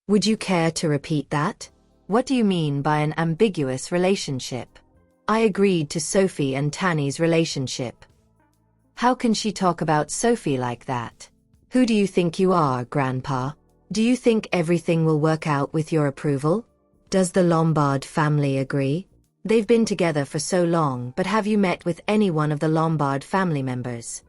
Would you care to repeat that? What do you mean by an ambiguous relationship? I agreed to Sophie and Tanny's relationship. How can she talk about Sophie like that? Who do you think you are, Grandpa? Do you think everything will work out with your approval? Does the Lombard family agree? They've been together for so long, but have you met with any one of the Lombard family members?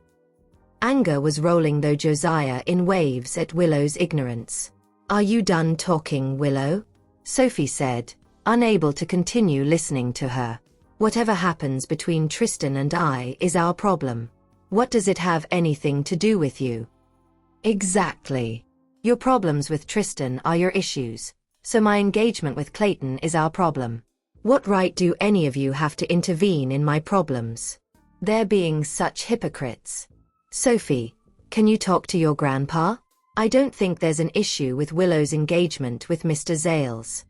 Anger was rolling through Josiah in waves at Willow's ignorance. Are you done talking, Willow? Sophie said, unable to continue listening to her. Whatever happens between Tristan and I is our problem. What does it have anything to do with you? Exactly. Your problems with Tristan are your issues, so my engagement with Clayton is our problem. What right do any of you have to intervene in my problems? They're being such hypocrites. Sophie, can you talk to your grandpa? I don't think there's an issue with Willow's engagement with Mr. Zales.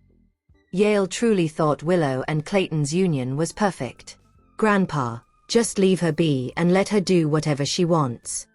Yale truly thought Willow and Clayton's union was perfect. Grandpa, just leave her be and let her do whatever she wants.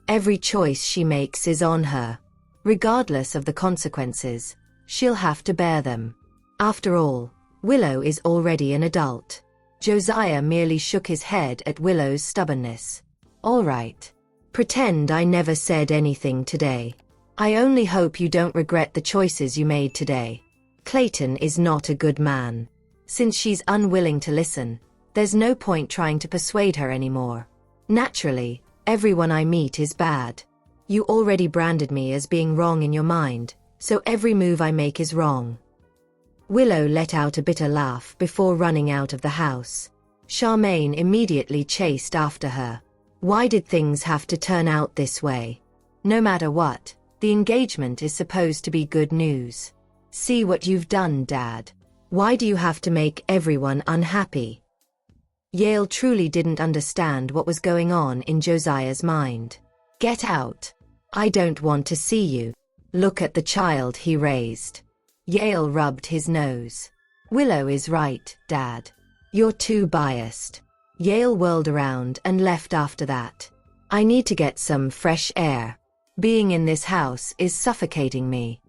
Every choice she makes is on her. Regardless of the consequences, she'll have to bear them. After all, Willow is already an adult. Josiah merely shook his head at Willow's stubbornness. All right. Pretend I never said anything today. I only hope you don't regret the choices you made today. Clayton is not a good man. Since she's unwilling to listen, there's no point trying to persuade her anymore. Naturally, everyone I meet is bad. You already branded me as being wrong in your mind, so every move I make is wrong. Willow let out a bitter laugh before running out of the house. Charmaine immediately chased after her. Why did things have to turn out this way? No matter what, the engagement is supposed to be good news. See what you've done, Dad. Why do you have to make everyone unhappy? Yale truly didn't understand what was going on in Josiah's mind. Get out. I don't want to see you. Look at the child he raised. Yale rubbed his nose. Willow is right, Dad. You're too biased. Yale whirled around and left after that. I need to get some fresh air. Being in this house is suffocating me.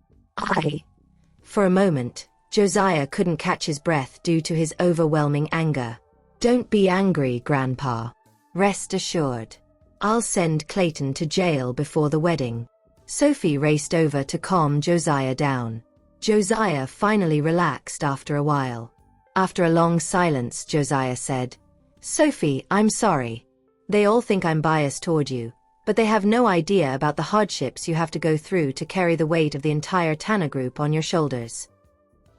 For a moment, Josiah couldn't catch his breath due to his overwhelming anger. Don't be angry, Grandpa. Rest assured. I'll send Clayton to jail before the wedding. Sophie raced over to calm Josiah down. Josiah finally relaxed after a while. After a long silence, Josiah said, Sophie, I'm sorry. They all think I'm biased toward you, but they have no idea about the hardships you have to go through to carry the weight of the entire Tanner group on your shoulders.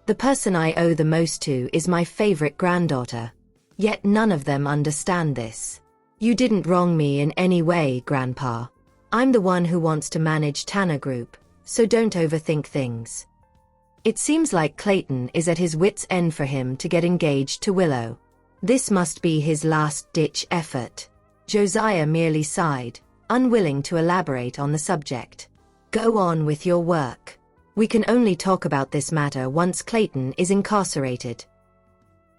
The person I owe the most to is my favorite granddaughter. Yet none of them understand this. You didn't wrong me in any way, Grandpa. I'm the one who wants to manage Tanner group, so don't overthink things. It seems like Clayton is at his wit's end for him to get engaged to Willow. This must be his last-ditch effort. Josiah merely sighed, unwilling to elaborate on the subject. Go on with your work. We can only talk about this matter once Clayton is incarcerated.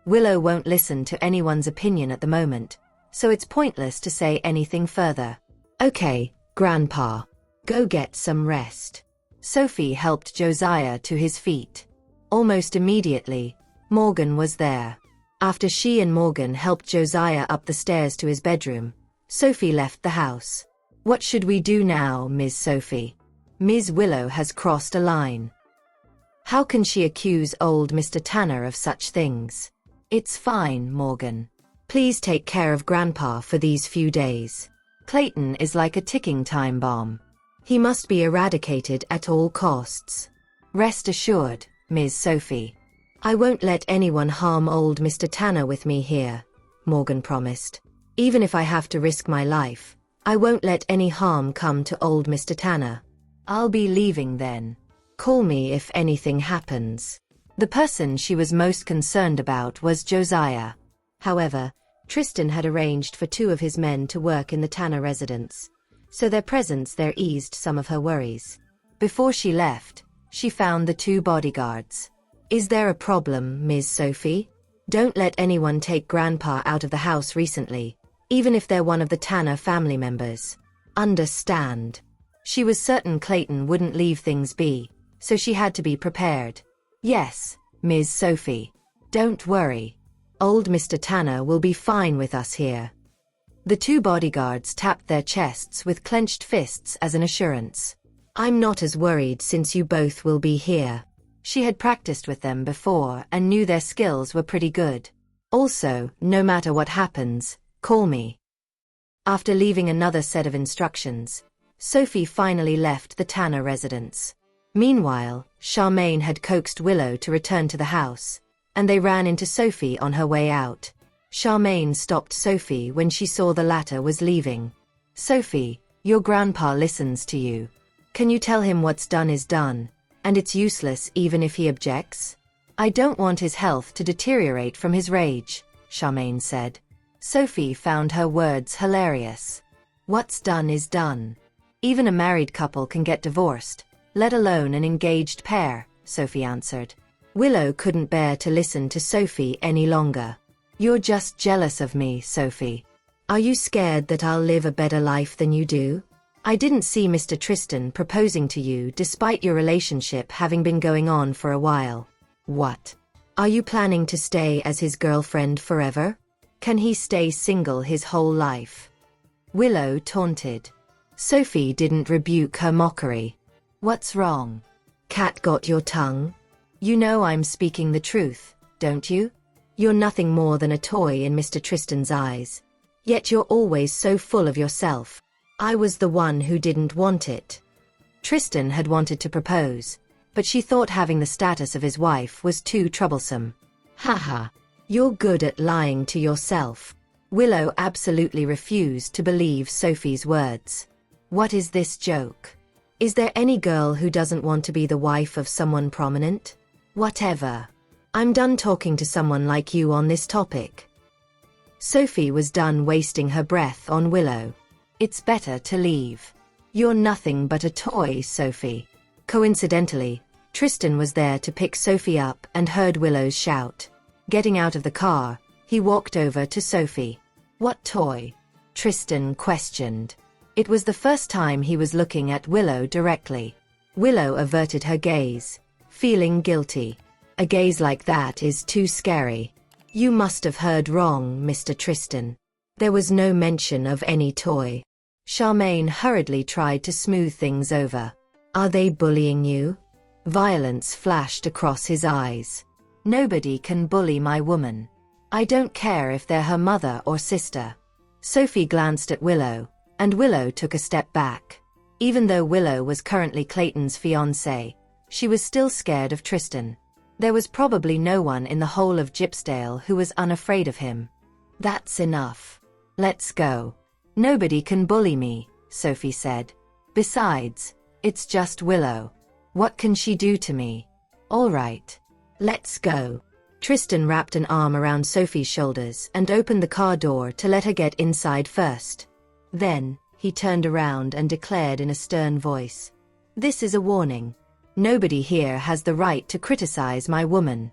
Willow won't listen to anyone's opinion at the moment, so it's pointless to say anything further. Okay, Grandpa. Go get some rest. Sophie helped Josiah to his feet. Almost immediately, Morgan was there. After she and Morgan helped Josiah up the stairs to his bedroom, Sophie left the house. What should we do now, Ms. Sophie? Ms. Willow has crossed a line. How can she accuse old Mr. Tanner of such things? It's fine, Morgan. Please take care of Grandpa for these few days. Clayton is like a ticking time bomb. He must be eradicated at all costs. Rest assured, Ms. Sophie. I won't let anyone harm old Mr. Tanner with me here, Morgan promised. Even if I have to risk my life, I won't let any harm come to old Mr. Tanner. I'll be leaving then. Call me if anything happens. The person she was most concerned about was Josiah. However, Tristan had arranged for 2 of his men to work in the Tanner residence, so their presence there eased some of her worries. Before she left, she found the 2 bodyguards. Is there a problem, Ms. Sophie? Don't let anyone take Grandpa out of the house recently, even if they're one of the Tanner family members. Understand. She was certain Clayton wouldn't leave things be, so she had to be prepared. Yes, Ms. Sophie. Don't worry. Old Mr. Tanner will be fine with us here. The two bodyguards tapped their chests with clenched fists as an assurance. I'm not as worried since you both will be here. She had practiced with them before and knew their skills were pretty good. Also, no matter what happens, call me. After leaving another set of instructions, Sophie finally left the Tanner residence. Meanwhile, Charmaine had coaxed Willow to return to the house, and they ran into Sophie on her way out. Charmaine stopped Sophie when she saw the latter was leaving. Sophie, your grandpa listens to you. Can you tell him what's done is done, and it's useless even if he objects? I don't want his health to deteriorate from his rage, Charmaine said. Sophie found her words hilarious. What's done is done. Even a married couple can get divorced, let alone an engaged pair, Sophie answered. Willow couldn't bear to listen to Sophie any longer. You're just jealous of me, Sophie. Are you scared that I'll live a better life than you do? I didn't see Mr. Tristan proposing to you despite your relationship having been going on for a while. What? Are you planning to stay as his girlfriend forever? Can he stay single his whole life? Willow taunted. Sophie didn't rebuke her mockery. What's wrong? Cat got your tongue? You know I'm speaking the truth, don't you? You're nothing more than a toy in Mr. Tristan's eyes. Yet you're always so full of yourself. I was the one who didn't want it. Tristan had wanted to propose, but she thought having the status of his wife was too troublesome. Haha, you're good at lying to yourself. Willow absolutely refused to believe Sophie's words. What is this joke? Is there any girl who doesn't want to be the wife of someone prominent? Whatever. I'm done talking to someone like you on this topic. Sophie was done wasting her breath on Willow. It's better to leave. You're nothing but a toy, Sophie. Coincidentally, Tristan was there to pick Sophie up and heard Willow's shout. Getting out of the car, he walked over to Sophie. What toy? Tristan questioned. It was the first time he was looking at Willow directly. Willow averted her gaze, feeling guilty. A gaze like that is too scary. You must have heard wrong, Mr. Tristan. There was no mention of any toy. Charmaine hurriedly tried to smooth things over. Are they bullying you? Violence flashed across his eyes. Nobody can bully my woman. I don't care if they're her mother or sister. Sophie glanced at Willow, and Willow took a step back. Even though Willow was currently Clayton's fiancée, she was still scared of Tristan. There was probably no one in the whole of Gypsdale who was unafraid of him. That's enough. Let's go. Nobody can bully me, Sophie said. Besides, it's just Willow. What can she do to me? All right. Let's go. Tristan wrapped an arm around Sophie's shoulders and opened the car door to let her get inside first. Then, he turned around and declared in a stern voice. This is a warning. Nobody here has the right to criticize my woman.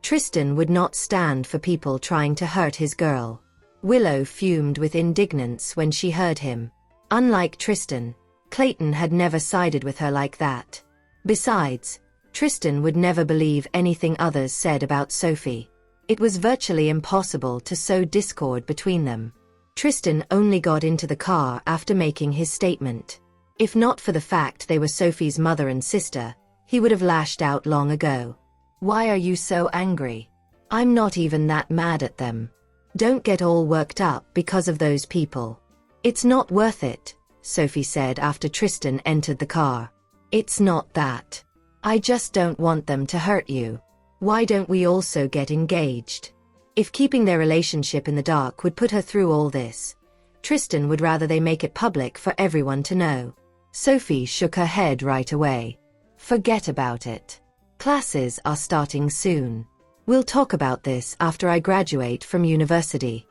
Tristan would not stand for people trying to hurt his girl. Willow fumed with indignance when she heard him. Unlike Tristan, Clayton had never sided with her like that. Besides, Tristan would never believe anything others said about Sophie. It was virtually impossible to sow discord between them. Tristan only got into the car after making his statement. If not for the fact they were Sophie's mother and sister, he would have lashed out long ago. Why are you so angry? I'm not even that mad at them. Don't get all worked up because of those people. It's not worth it, Sophie said after Tristan entered the car. It's not that. I just don't want them to hurt you. Why don't we also get engaged? If keeping their relationship in the dark would put her through all this, Tristan would rather they make it public for everyone to know. Sophie shook her head right away. Forget about it. Classes are starting soon. We'll talk about this after I graduate from university.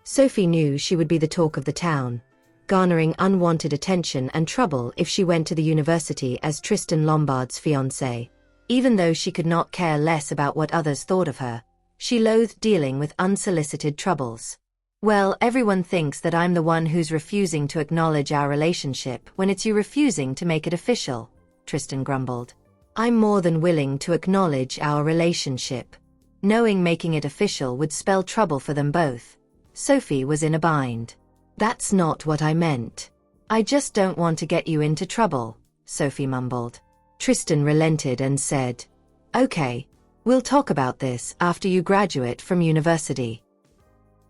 Sophie knew she would be the talk of the town, garnering unwanted attention and trouble if she went to the university as Tristan Lombard's fiancée. Even though she could not care less about what others thought of her, she loathed dealing with unsolicited troubles. Well, everyone thinks that I'm the one who's refusing to acknowledge our relationship when it's you refusing to make it official, Tristan grumbled. I'm more than willing to acknowledge our relationship. Knowing making it official would spell trouble for them both. Sophie was in a bind. That's not what I meant. I just don't want to get you into trouble, Sophie mumbled. Tristan relented and said, Okay, we'll talk about this after you graduate from university.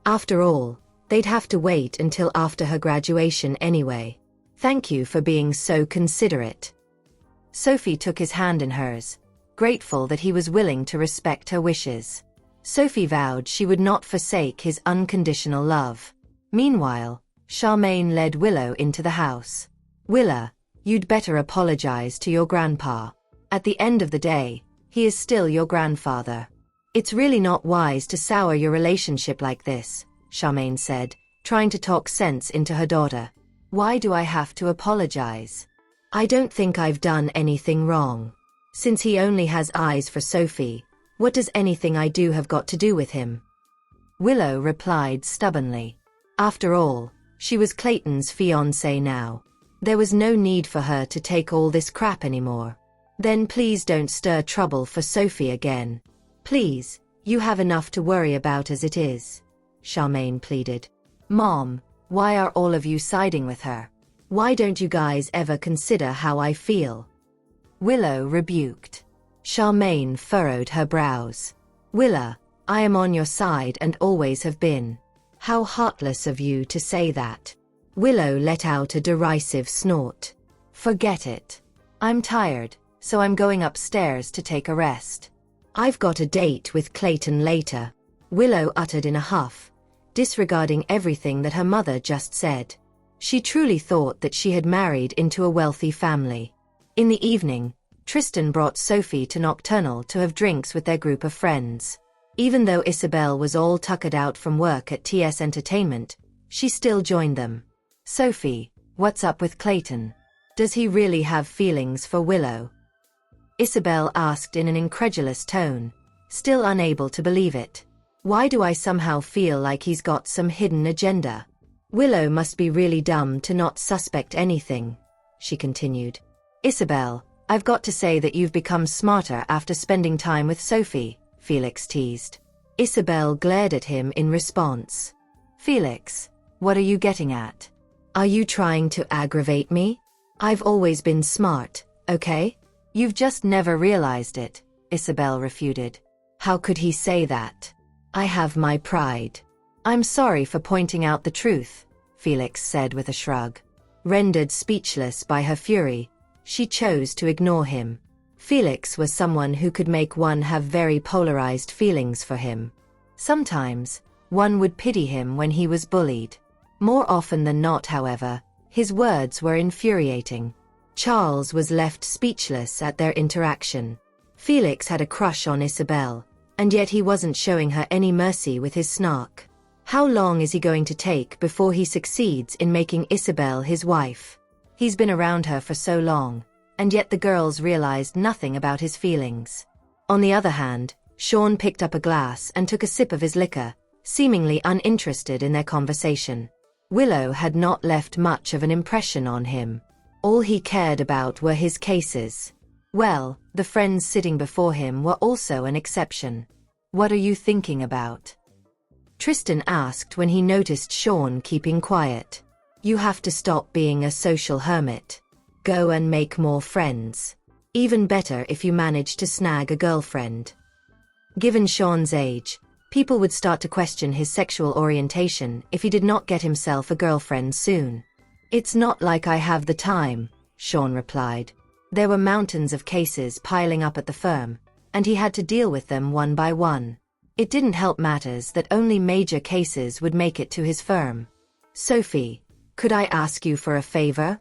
After all, they'd have to wait until after her graduation anyway. Thank you for being so considerate. Sophie took his hand in hers, grateful that he was willing to respect her wishes. Sophie vowed she would not forsake his unconditional love. Meanwhile, Charmaine led Willow into the house. Willa, you'd better apologize to your grandpa. At the end of the day, he is still your grandfather. It's really not wise to sour your relationship like this, Charmaine said, trying to talk sense into her daughter. Why do I have to apologize? I don't think I've done anything wrong. Since he only has eyes for Sophie, what does anything I do have got to do with him? Willow replied stubbornly. After all, she was Clayton's fiancée now. There was no need for her to take all this crap anymore. Then please don't stir trouble for Sophie again. Please, you have enough to worry about as it is, Charmaine pleaded. Mom, why are all of you siding with her? Why don't you guys ever consider how I feel? Willow rebuked. Charmaine furrowed her brows. Willa, I am on your side and always have been. How heartless of you to say that. Willow let out a derisive snort. Forget it. I'm tired, so I'm going upstairs to take a rest. I've got a date with Clayton later, Willow uttered in a huff, disregarding everything that her mother just said. She truly thought that she had married into a wealthy family. In the evening, Tristan brought Sophie to Nocturnal to have drinks with their group of friends. Even though Isabel was all tuckered out from work at TS Entertainment, she still joined them. Sophie, what's up with Clayton? Does he really have feelings for Willow? Isabel asked in an incredulous tone, still unable to believe it. Why do I somehow feel like he's got some hidden agenda? Willow must be really dumb to not suspect anything, she continued. Isabel, I've got to say that you've become smarter after spending time with Sophie, Felix teased. Isabel glared at him in response. Felix, what are you getting at? Are you trying to aggravate me? I've always been smart, okay? You've just never realized it, Isabel refuted. How could he say that? I have my pride. I'm sorry for pointing out the truth, Felix said with a shrug. Rendered speechless by her fury, she chose to ignore him. Felix was someone who could make one have very polarized feelings for him. Sometimes, one would pity him when he was bullied. More often than not, however, his words were infuriating. Charles was left speechless at their interaction. Felix had a crush on Isabel, and yet he wasn't showing her any mercy with his snark. How long is he going to take before he succeeds in making Isabel his wife? He's been around her for so long, and yet the girls realized nothing about his feelings. On the other hand, Sean picked up a glass and took a sip of his liquor, seemingly uninterested in their conversation. Willow had not left much of an impression on him. All he cared about were his cases. Well, the friends sitting before him were also an exception. What are you thinking about? Tristan asked when he noticed Sean keeping quiet. You have to stop being a social hermit. Go and make more friends. Even better if you manage to snag a girlfriend. Given Sean's age, people would start to question his sexual orientation if he did not get himself a girlfriend soon. It's not like I have the time, Sean replied. There were mountains of cases piling up at the firm, and he had to deal with them one by one. It didn't help matters that only major cases would make it to his firm. Sophie, could I ask you for a favor?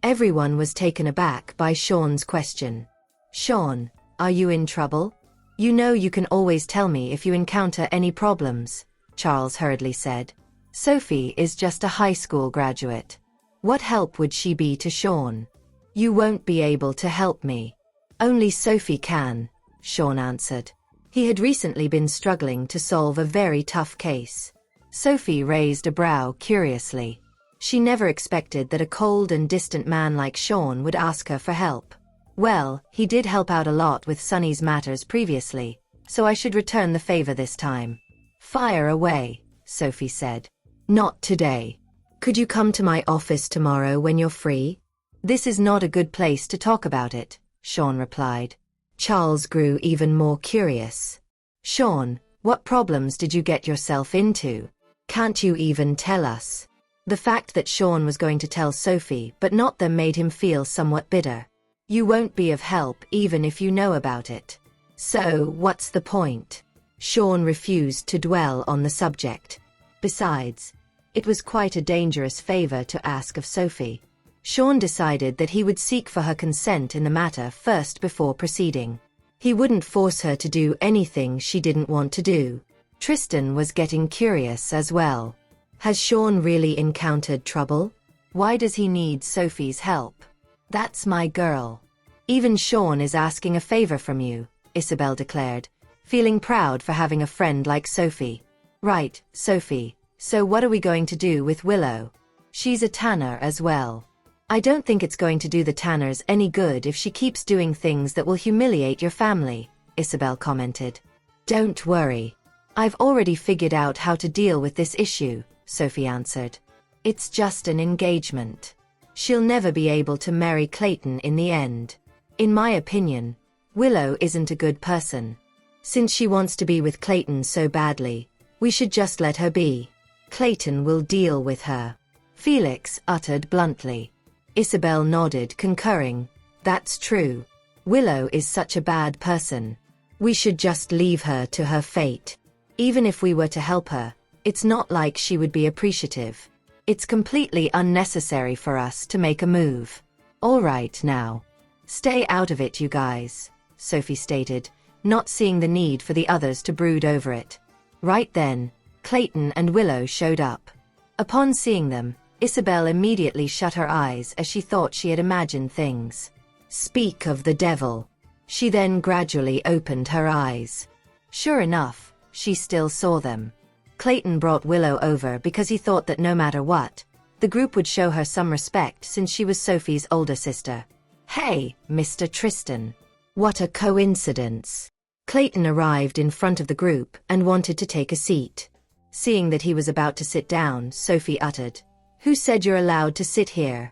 Everyone was taken aback by Sean's question. Sean, are you in trouble? You know you can always tell me if you encounter any problems, Charles hurriedly said. Sophie is just a high school graduate. What help would she be to Sean? You won't be able to help me. Only Sophie can, Sean answered. He had recently been struggling to solve a very tough case. Sophie raised a brow curiously. She never expected that a cold and distant man like Sean would ask her for help. Well, he did help out a lot with Sunny's matters previously, so I should return the favor this time. Fire away, Sophie said. Not today. Could you come to my office tomorrow when you're free? This is not a good place to talk about it, Sean replied. Charles grew even more curious. Sean, what problems did you get yourself into? Can't you even tell us? The fact that Sean was going to tell Sophie but not them made him feel somewhat bitter. You won't be of help even if you know about it. So, what's the point? Sean refused to dwell on the subject. Besides, it was quite a dangerous favor to ask of Sophie. Sean decided that he would seek for her consent in the matter first before proceeding. He wouldn't force her to do anything she didn't want to do. Tristan was getting curious as well. Has Sean really encountered trouble? Why does he need Sophie's help? That's my girl. Even Sean is asking a favor from you, Isabel declared, feeling proud for having a friend like Sophie. Right, Sophie, so what are we going to do with Willow? She's a Tanner as well. I don't think it's going to do the Tanners any good if she keeps doing things that will humiliate your family, Isabel commented. Don't worry. I've already figured out how to deal with this issue, Sophie answered. It's just an engagement. She'll never be able to marry Clayton in the end. In my opinion, Willow isn't a good person. Since she wants to be with Clayton so badly, we should just let her be. Clayton will deal with her. Felix uttered bluntly. Isabel nodded, concurring. That's true. Willow is such a bad person. We should just leave her to her fate. Even if we were to help her, it's not like she would be appreciative. It's completely unnecessary for us to make a move. All right now. Stay out of it, you guys, Sophie stated, not seeing the need for the others to brood over it. Right then, Clayton and Willow showed up. Upon seeing them, Isabel immediately shut her eyes as she thought she had imagined things. Speak of the devil. She then gradually opened her eyes. Sure enough, she still saw them. Clayton brought Willow over because he thought that no matter what, the group would show her some respect since she was Sophie's older sister. Hey, Mr. Tristan. What a coincidence. Clayton arrived in front of the group and wanted to take a seat. Seeing that he was about to sit down, Sophie uttered, Who said you're allowed to sit here?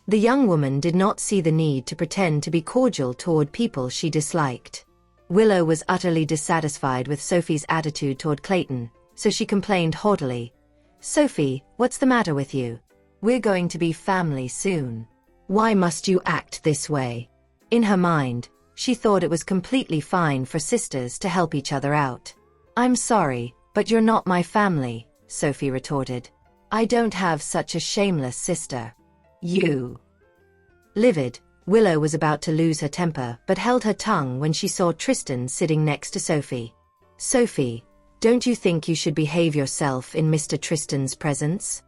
The young woman did not see the need to pretend to be cordial toward people she disliked. Willow was utterly dissatisfied with Sophie's attitude toward Clayton, so she complained haughtily. Sophie, what's the matter with you? We're going to be family soon. Why must you act this way? In her mind, she thought it was completely fine for sisters to help each other out. I'm sorry, but you're not my family, Sophie retorted. I don't have such a shameless sister. You. Livid, Willow was about to lose her temper but held her tongue when she saw Tristan sitting next to Sophie. Sophie, don't you think you should behave yourself in Mr. Tristan's presence?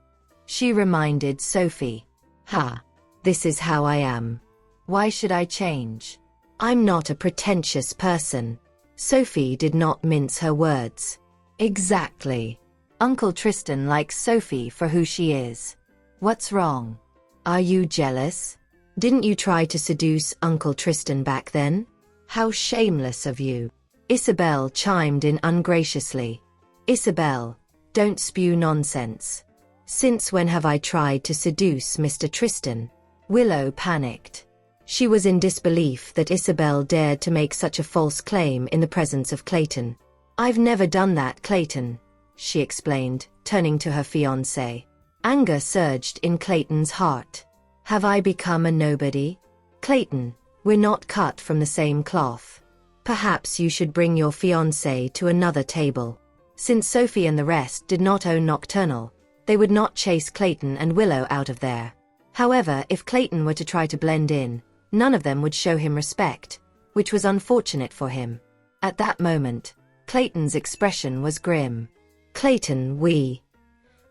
She reminded Sophie. Ha. This is how I am. Why should I change? I'm not a pretentious person. Sophie did not mince her words. Exactly. Uncle Tristan likes Sophie for who she is. What's wrong? Are you jealous? Didn't you try to seduce Uncle Tristan back then? How shameless of you. Isabel chimed in ungraciously. Isabel, don't spew nonsense. Since when have I tried to seduce Mr. Tristan? Willow panicked. She was in disbelief that Isabel dared to make such a false claim in the presence of Clayton. I've never done that, Clayton, she explained, turning to her fiancé. Anger surged in Clayton's heart. Have I become a nobody? Clayton, we're not cut from the same cloth. Perhaps you should bring your fiancé to another table. Since Sophie and the rest did not own Nocturnal, they would not chase Clayton and Willow out of there. However, if Clayton were to try to blend in, none of them would show him respect, which was unfortunate for him. At that moment, Clayton's expression was grim. Clayton,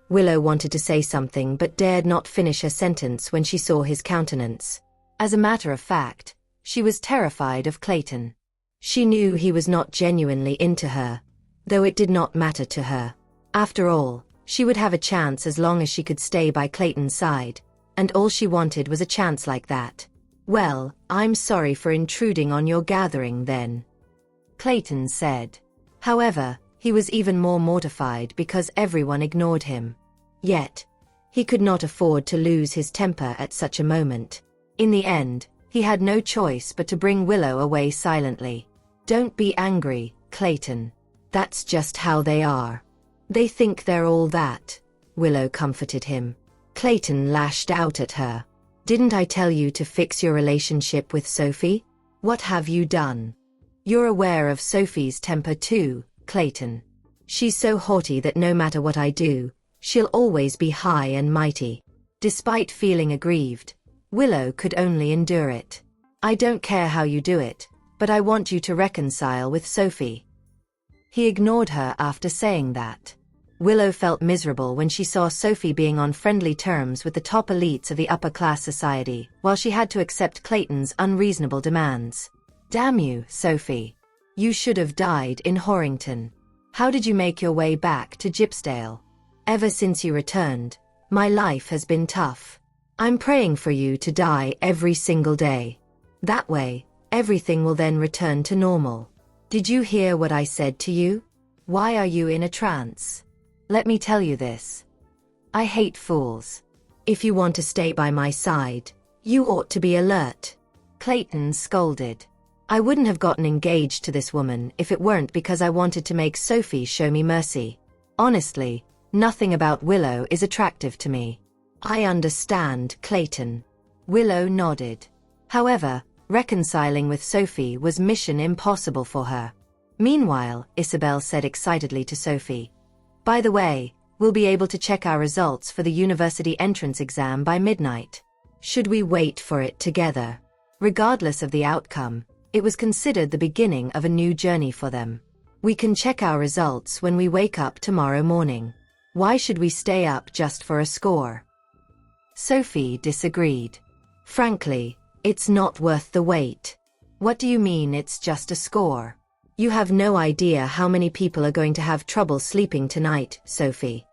Willow wanted to say something but dared not finish her sentence when she saw his countenance. As a matter of fact, she was terrified of Clayton. She knew he was not genuinely into her, though it did not matter to her. After all, she would have a chance as long as she could stay by Clayton's side, and all she wanted was a chance like that. Well, I'm sorry for intruding on your gathering then, Clayton said. However, he was even more mortified because everyone ignored him. Yet, he could not afford to lose his temper at such a moment. In the end, he had no choice but to bring Willow away silently. Don't be angry, Clayton. That's just how they are. They think they're all that, Willow comforted him. Clayton lashed out at her. Didn't I tell you to fix your relationship with Sophie? What have you done? You're aware of Sophie's temper too, Clayton. She's so haughty that no matter what I do, she'll always be high and mighty. Despite feeling aggrieved, Willow could only endure it. I don't care how you do it, but I want you to reconcile with Sophie. He ignored her after saying that. Willow felt miserable when she saw Sophie being on friendly terms with the top elites of the upper-class society, while she had to accept Clayton's unreasonable demands. Damn you, Sophie. You should have died in Horrington. How did you make your way back to Gypsdale? Ever since you returned, my life has been tough. I'm praying for you to die every single day. That way, everything will then return to normal. Did you hear what I said to you? Why are you in a trance? Let me tell you this. I hate fools. If you want to stay by my side, you ought to be alert. Clayton scolded. I wouldn't have gotten engaged to this woman if it weren't because I wanted to make Sophie show me mercy. Honestly, nothing about Willow is attractive to me. I understand, Clayton. Willow nodded. However, reconciling with Sophie was mission impossible for her. Meanwhile, Isabel said excitedly to Sophie, by the way, we'll be able to check our results for the university entrance exam by midnight. Should we wait for it together? Regardless of the outcome, it was considered the beginning of a new journey for them. We can check our results when we wake up tomorrow morning. Why should we stay up just for a score? Sophie disagreed. Frankly, it's not worth the wait. What do you mean it's just a score? You have no idea how many people are going to have trouble sleeping tonight, Sophie.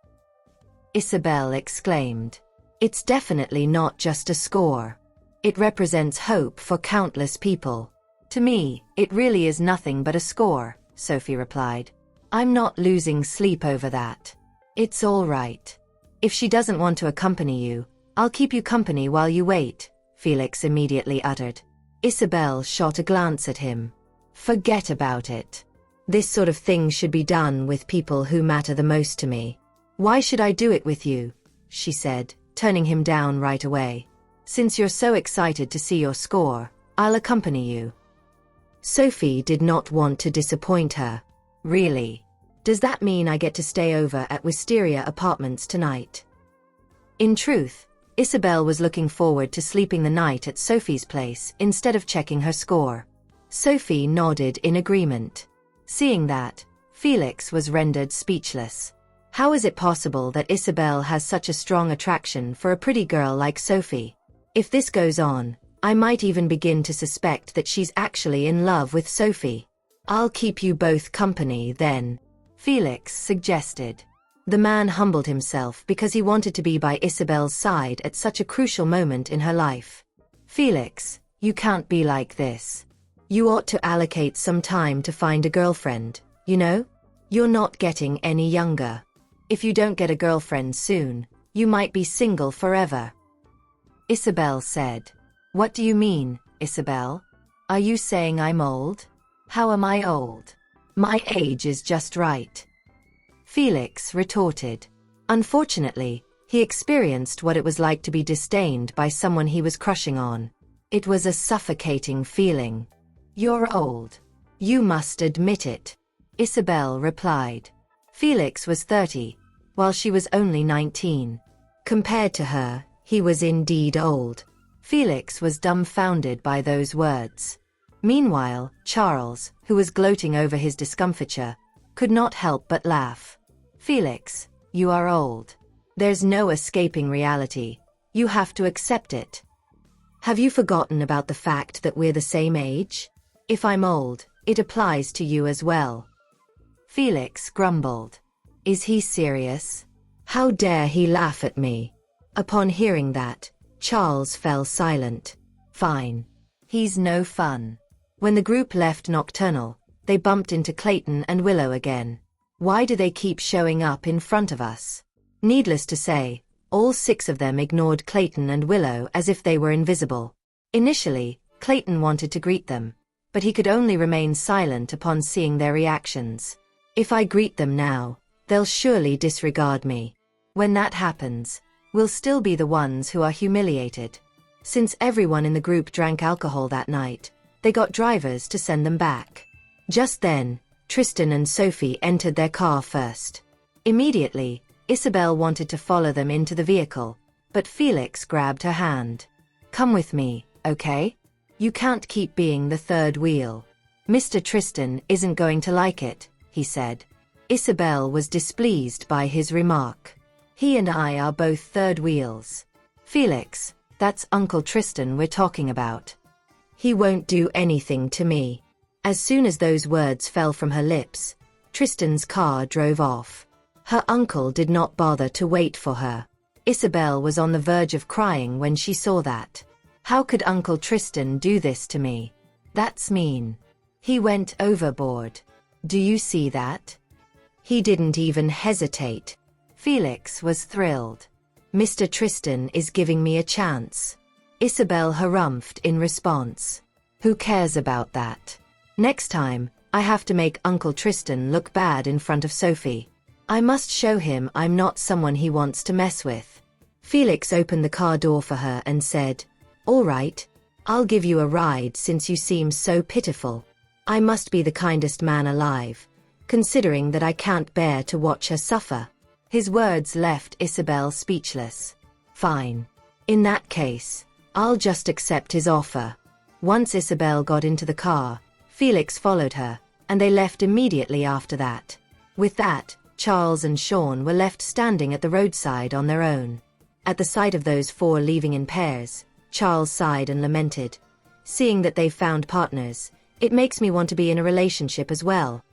Isabel exclaimed. It's definitely not just a score. It represents hope for countless people. To me, it really is nothing but a score, Sophie replied. I'm not losing sleep over that. It's all right. If she doesn't want to accompany you, I'll keep you company while you wait, Felix immediately uttered. Isabel shot a glance at him. Forget about it. This sort of thing should be done with people who matter the most to me. Why should I do it with you? She said, turning him down right away. Since you're so excited to see your score, I'll accompany you. Sophie did not want to disappoint her. Really? Does that mean I get to stay over at Wisteria Apartments tonight? In truth, Isabel was looking forward to sleeping the night at Sophie's place instead of checking her score. Sophie nodded in agreement. Seeing that, Felix was rendered speechless. How is it possible that Isabel has such a strong attraction for a pretty girl like Sophie? If this goes on, I might even begin to suspect that she's actually in love with Sophie. I'll keep you both company then, Felix suggested. The man humbled himself because he wanted to be by Isabel's side at such a crucial moment in her life. Felix, you can't be like this. You ought to allocate some time to find a girlfriend, you know? You're not getting any younger. If you don't get a girlfriend soon, you might be single forever. Isabel said. What do you mean, Isabel? Are you saying I'm old? How am I old? My age is just right. Felix retorted. Unfortunately, he experienced what it was like to be disdained by someone he was crushing on. It was a suffocating feeling. You're old. You must admit it, Isabel replied. Felix was 30, while she was only 19. Compared to her, he was indeed old. Felix was dumbfounded by those words. Meanwhile, Charles, who was gloating over his discomfiture, could not help but laugh. Felix, you are old. There's no escaping reality. You have to accept it. Have you forgotten about the fact that we're the same age? If I'm old, it applies to you as well. Felix grumbled. Is he serious? How dare he laugh at me? Upon hearing that, Charles fell silent. Fine. He's no fun. When the group left Nocturnal, they bumped into Clayton and Willow again. Why do they keep showing up in front of us? Needless to say, all 6 of them ignored Clayton and Willow as if they were invisible. Initially, Clayton wanted to greet them, but he could only remain silent upon seeing their reactions. If I greet them now, they'll surely disregard me. When that happens, we'll still be the ones who are humiliated. Since everyone in the group drank alcohol that night, they got drivers to send them back. Just then, Tristan and Sophie entered their car first. Immediately, Isabel wanted to follow them into the vehicle, but Felix grabbed her hand. Come with me, okay? You can't keep being the third wheel. Mr. Tristan isn't going to like it, he said. Isabel was displeased by his remark. He and I are both third wheels. Felix, that's Uncle Tristan we're talking about. He won't do anything to me. As soon as those words fell from her lips, Tristan's car drove off. Her uncle did not bother to wait for her. Isabel was on the verge of crying when she saw that. How could Uncle Tristan do this to me? That's mean. He went overboard. Do you see that? He didn't even hesitate. Felix was thrilled. Mr. Tristan is giving me a chance. Isabel harumphed in response. Who cares about that? Next time, I have to make Uncle Tristan look bad in front of Sophie. I must show him I'm not someone he wants to mess with. Felix opened the car door for her and said, All right, I'll give you a ride since you seem so pitiful. I must be the kindest man alive, considering that I can't bear to watch her suffer. His words left Isabel speechless. Fine. In that case, I'll just accept his offer. Once Isabel got into the car, Felix followed her, and they left immediately after that. With that, Charles and Sean were left standing at the roadside on their own. At the sight of those 4 leaving in pairs, Charles sighed and lamented. Seeing that they've found partners, it makes me want to be in a relationship as well.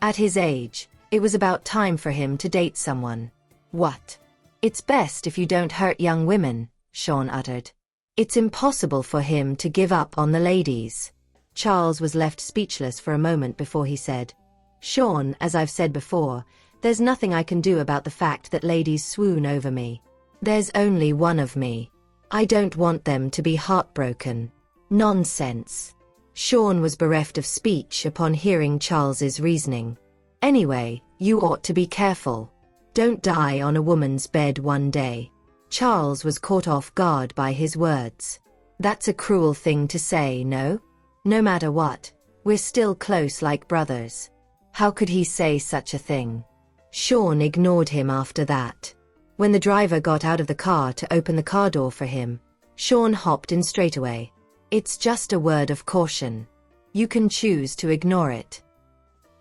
At his age, it was about time for him to date someone. What? It's best if you don't hurt young women, Sean uttered. It's impossible for him to give up on the ladies. Charles was left speechless for a moment before he said, Sean, as I've said before, there's nothing I can do about the fact that ladies swoon over me. There's only one of me. I don't want them to be heartbroken. Nonsense. Sean was bereft of speech upon hearing Charles's reasoning. Anyway, you ought to be careful. Don't die on a woman's bed one day. Charles was caught off guard by his words. That's a cruel thing to say, no? No matter what, we're still close like brothers. How could he say such a thing? Sean ignored him after that. When the driver got out of the car to open the car door for him, Sean hopped in straight away. It's just a word of caution. You can choose to ignore it.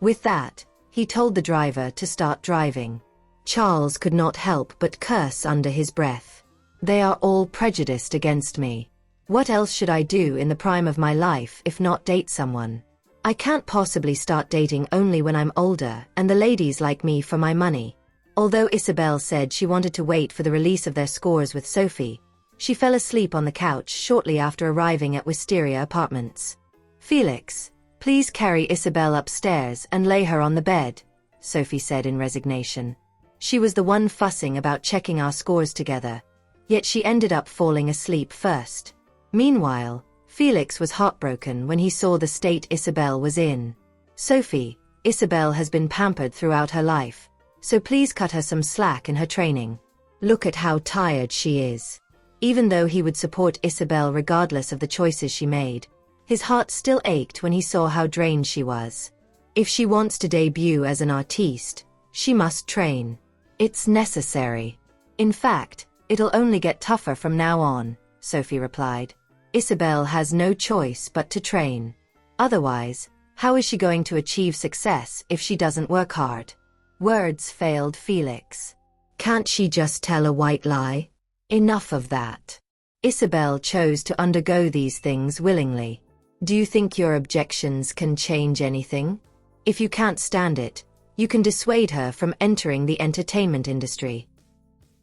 With that, he told the driver to start driving. Charles could not help but curse under his breath. They are all prejudiced against me. What else should I do in the prime of my life if not date someone? I can't possibly start dating only when I'm older and the ladies like me for my money. Although Isabel said she wanted to wait for the release of their scores with Sophie, she fell asleep on the couch shortly after arriving at Wisteria Apartments. Felix, please carry Isabel upstairs and lay her on the bed, Sophie said in resignation. She was the one fussing about checking our scores together, yet she ended up falling asleep first. Meanwhile, Felix was heartbroken when he saw the state Isabel was in. Sophie, Isabel has been pampered throughout her life, so please cut her some slack in her training. Look at how tired she is. Even though he would support Isabel regardless of the choices she made, his heart still ached when he saw how drained she was. If she wants to debut as an artiste, she must train. It's necessary. In fact, it'll only get tougher from now on, Sophie replied. Isabel has no choice but to train. Otherwise, how is she going to achieve success if she doesn't work hard? Words failed Felix. Can't she just tell a white lie? Enough of that. Isabel chose to undergo these things willingly. Do you think your objections can change anything? If you can't stand it, you can dissuade her from entering the entertainment industry.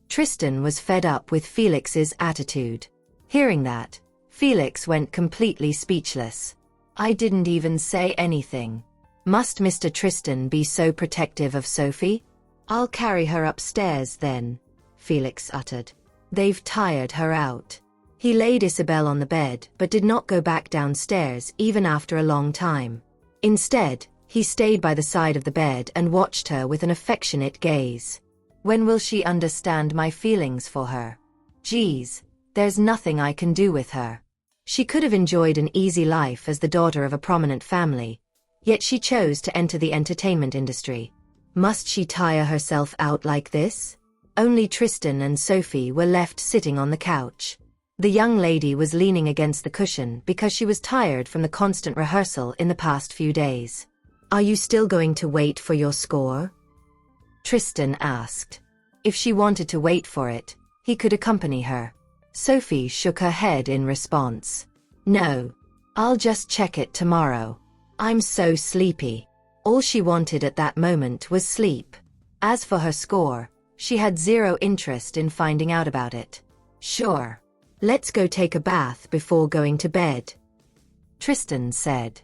Tristan was fed up with Felix's attitude. Hearing that, Felix went completely speechless. I didn't even say anything. Must Mr. Tristan be so protective of Sophie? I'll carry her upstairs then, Felix uttered. They've tired her out. He laid Isabel on the bed but did not go back downstairs even after a long time. Instead, he stayed by the side of the bed and watched her with an affectionate gaze. When will she understand my feelings for her? Geez, there's nothing I can do with her. She could have enjoyed an easy life as the daughter of a prominent family, yet she chose to enter the entertainment industry. Must she tire herself out like this? Only Tristan and Sophie were left sitting on the couch. The young lady was leaning against the cushion because she was tired from the constant rehearsal in the past few days. Are you still going to wait for your score? Tristan asked. If she wanted to wait for it, he could accompany her. Sophie shook her head in response. No. I'll just check it tomorrow. I'm so sleepy. All she wanted at that moment was sleep. As for her score, she had zero interest in finding out about it. Sure. Let's go take a bath before going to bed, Tristan said.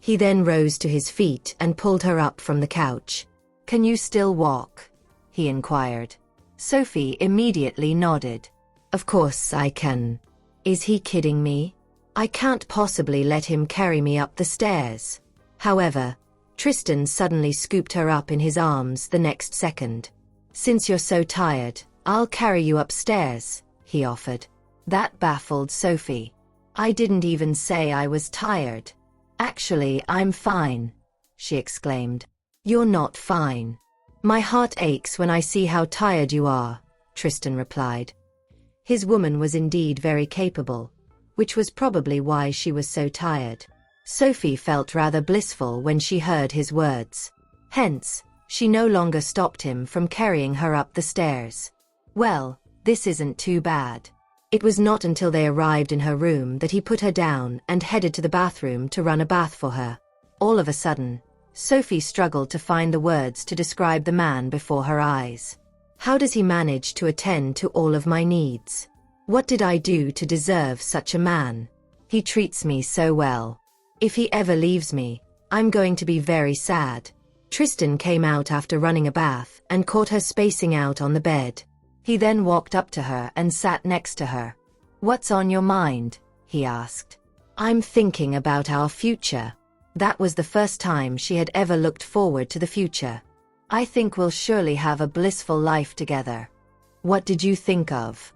He then rose to his feet and pulled her up from the couch. Can you still walk? He inquired. Sophie immediately nodded. Of course I can. Is he kidding me? I can't possibly let him carry me up the stairs. However, Tristan suddenly scooped her up in his arms the next second. Since you're so tired, I'll carry you upstairs, he offered. That baffled Sophie. I didn't even say I was tired. Actually, I'm fine, she exclaimed. You're not fine. My heart aches when I see how tired you are, Tristan replied. His woman was indeed very capable, which was probably why she was so tired. Sophie felt rather blissful when she heard his words. Hence, she no longer stopped him from carrying her up the stairs. Well, this isn't too bad. It was not until they arrived in her room that he put her down and headed to the bathroom to run a bath for her. All of a sudden, Sophie struggled to find the words to describe the man before her eyes. How does he manage to attend to all of my needs? What did I do to deserve such a man? He treats me so well. If he ever leaves me, I'm going to be very sad. Tristan came out after running a bath and caught her spacing out on the bed. He then walked up to her and sat next to her. What's on your mind? He asked. I'm thinking about our future. That was the first time she had ever looked forward to the future. I think we'll surely have a blissful life together. What did you think of?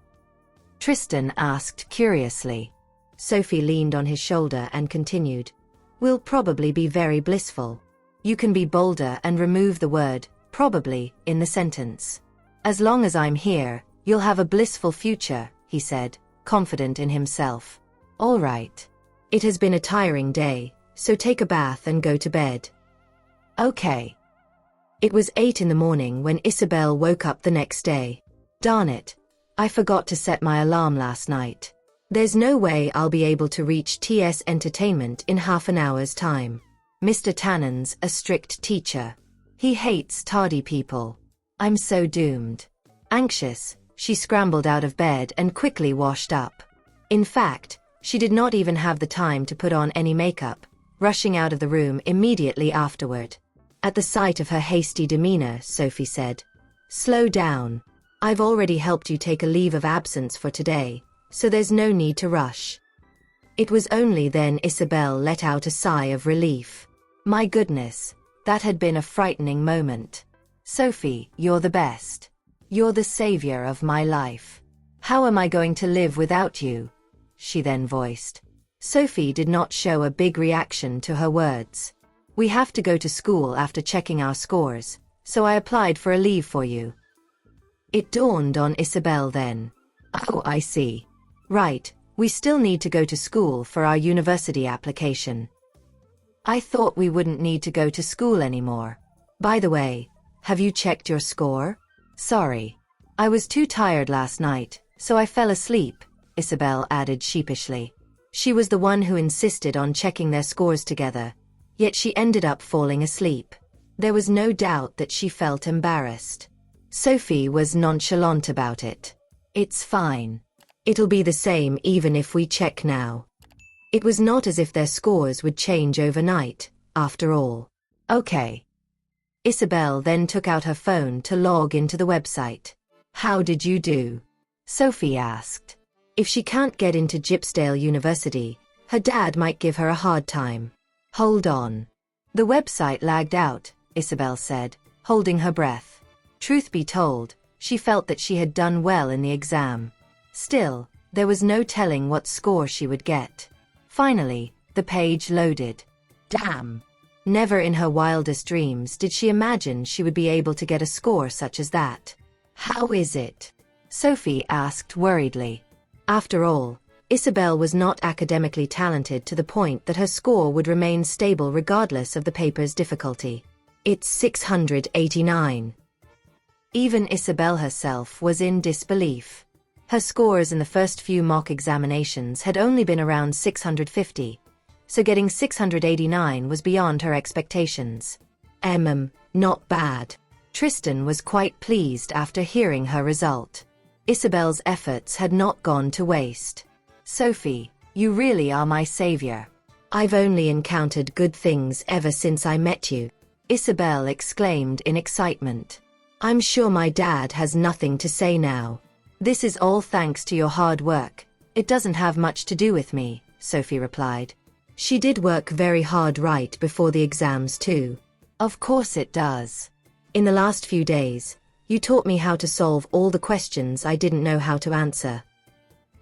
Tristan asked curiously. Sophie leaned on his shoulder and continued. We'll probably be very blissful. You can be bolder and remove the word, probably, in the sentence. As long as I'm here, you'll have a blissful future, he said, confident in himself. All right. It has been a tiring day, so take a bath and go to bed. Okay. It was 8 in the morning when Isabel woke up the next day. Darn it. I forgot to set my alarm last night. There's no way I'll be able to reach TS Entertainment in half an hour's time. Mr. Tannen's a strict teacher. He hates tardy people. I'm so doomed. Anxious, she scrambled out of bed and quickly washed up. In fact, she did not even have the time to put on any makeup, rushing out of the room immediately afterward. At the sight of her hasty demeanor, Sophie said, Slow down. I've already helped you take a leave of absence for today, so there's no need to rush. It was only then Isabel let out a sigh of relief. My goodness, that had been a frightening moment. Sophie, you're the best. You're the savior of my life. How am I going to live without you? She then voiced. Sophie did not show a big reaction to her words. We have to go to school after checking our scores, so I applied for a leave for you. It dawned on Isabel then. Oh, I see. Right, we still need to go to school for our university application. I thought we wouldn't need to go to school anymore. By the way, have you checked your score? Sorry. I was too tired last night, so I fell asleep, Isabel added sheepishly. She was the one who insisted on checking their scores together, yet she ended up falling asleep. There was no doubt that she felt embarrassed. Sophie was nonchalant about it. It's fine. It'll be the same even if we check now. It was not as if their scores would change overnight, after all. Okay. Isabel then took out her phone to log into the website. How did you do? Sophie asked. If she can't get into Gypsdale University, her dad might give her a hard time. Hold on. The website lagged out, Isabel said, holding her breath. Truth be told, she felt that she had done well in the exam. Still, there was no telling what score she would get. Finally, the page loaded. Damn! Never in her wildest dreams did she imagine she would be able to get a score such as that. How is it? Sophie asked worriedly. After all, Isabel was not academically talented to the point that her score would remain stable regardless of the paper's difficulty. It's 689. Even Isabel herself was in disbelief. Her scores in the first few mock examinations had only been around 650, so getting 689 was beyond her expectations. Not bad. Tristan was quite pleased after hearing her result. Isabel's efforts had not gone to waste. Sophie, you really are my savior. I've only encountered good things ever since I met you, Isabel exclaimed in excitement. I'm sure my dad has nothing to say now. This is all thanks to your hard work. It doesn't have much to do with me, Sophie replied. She did work very hard right before the exams too. Of course it does. In the last few days, you taught me how to solve all the questions I didn't know how to answer.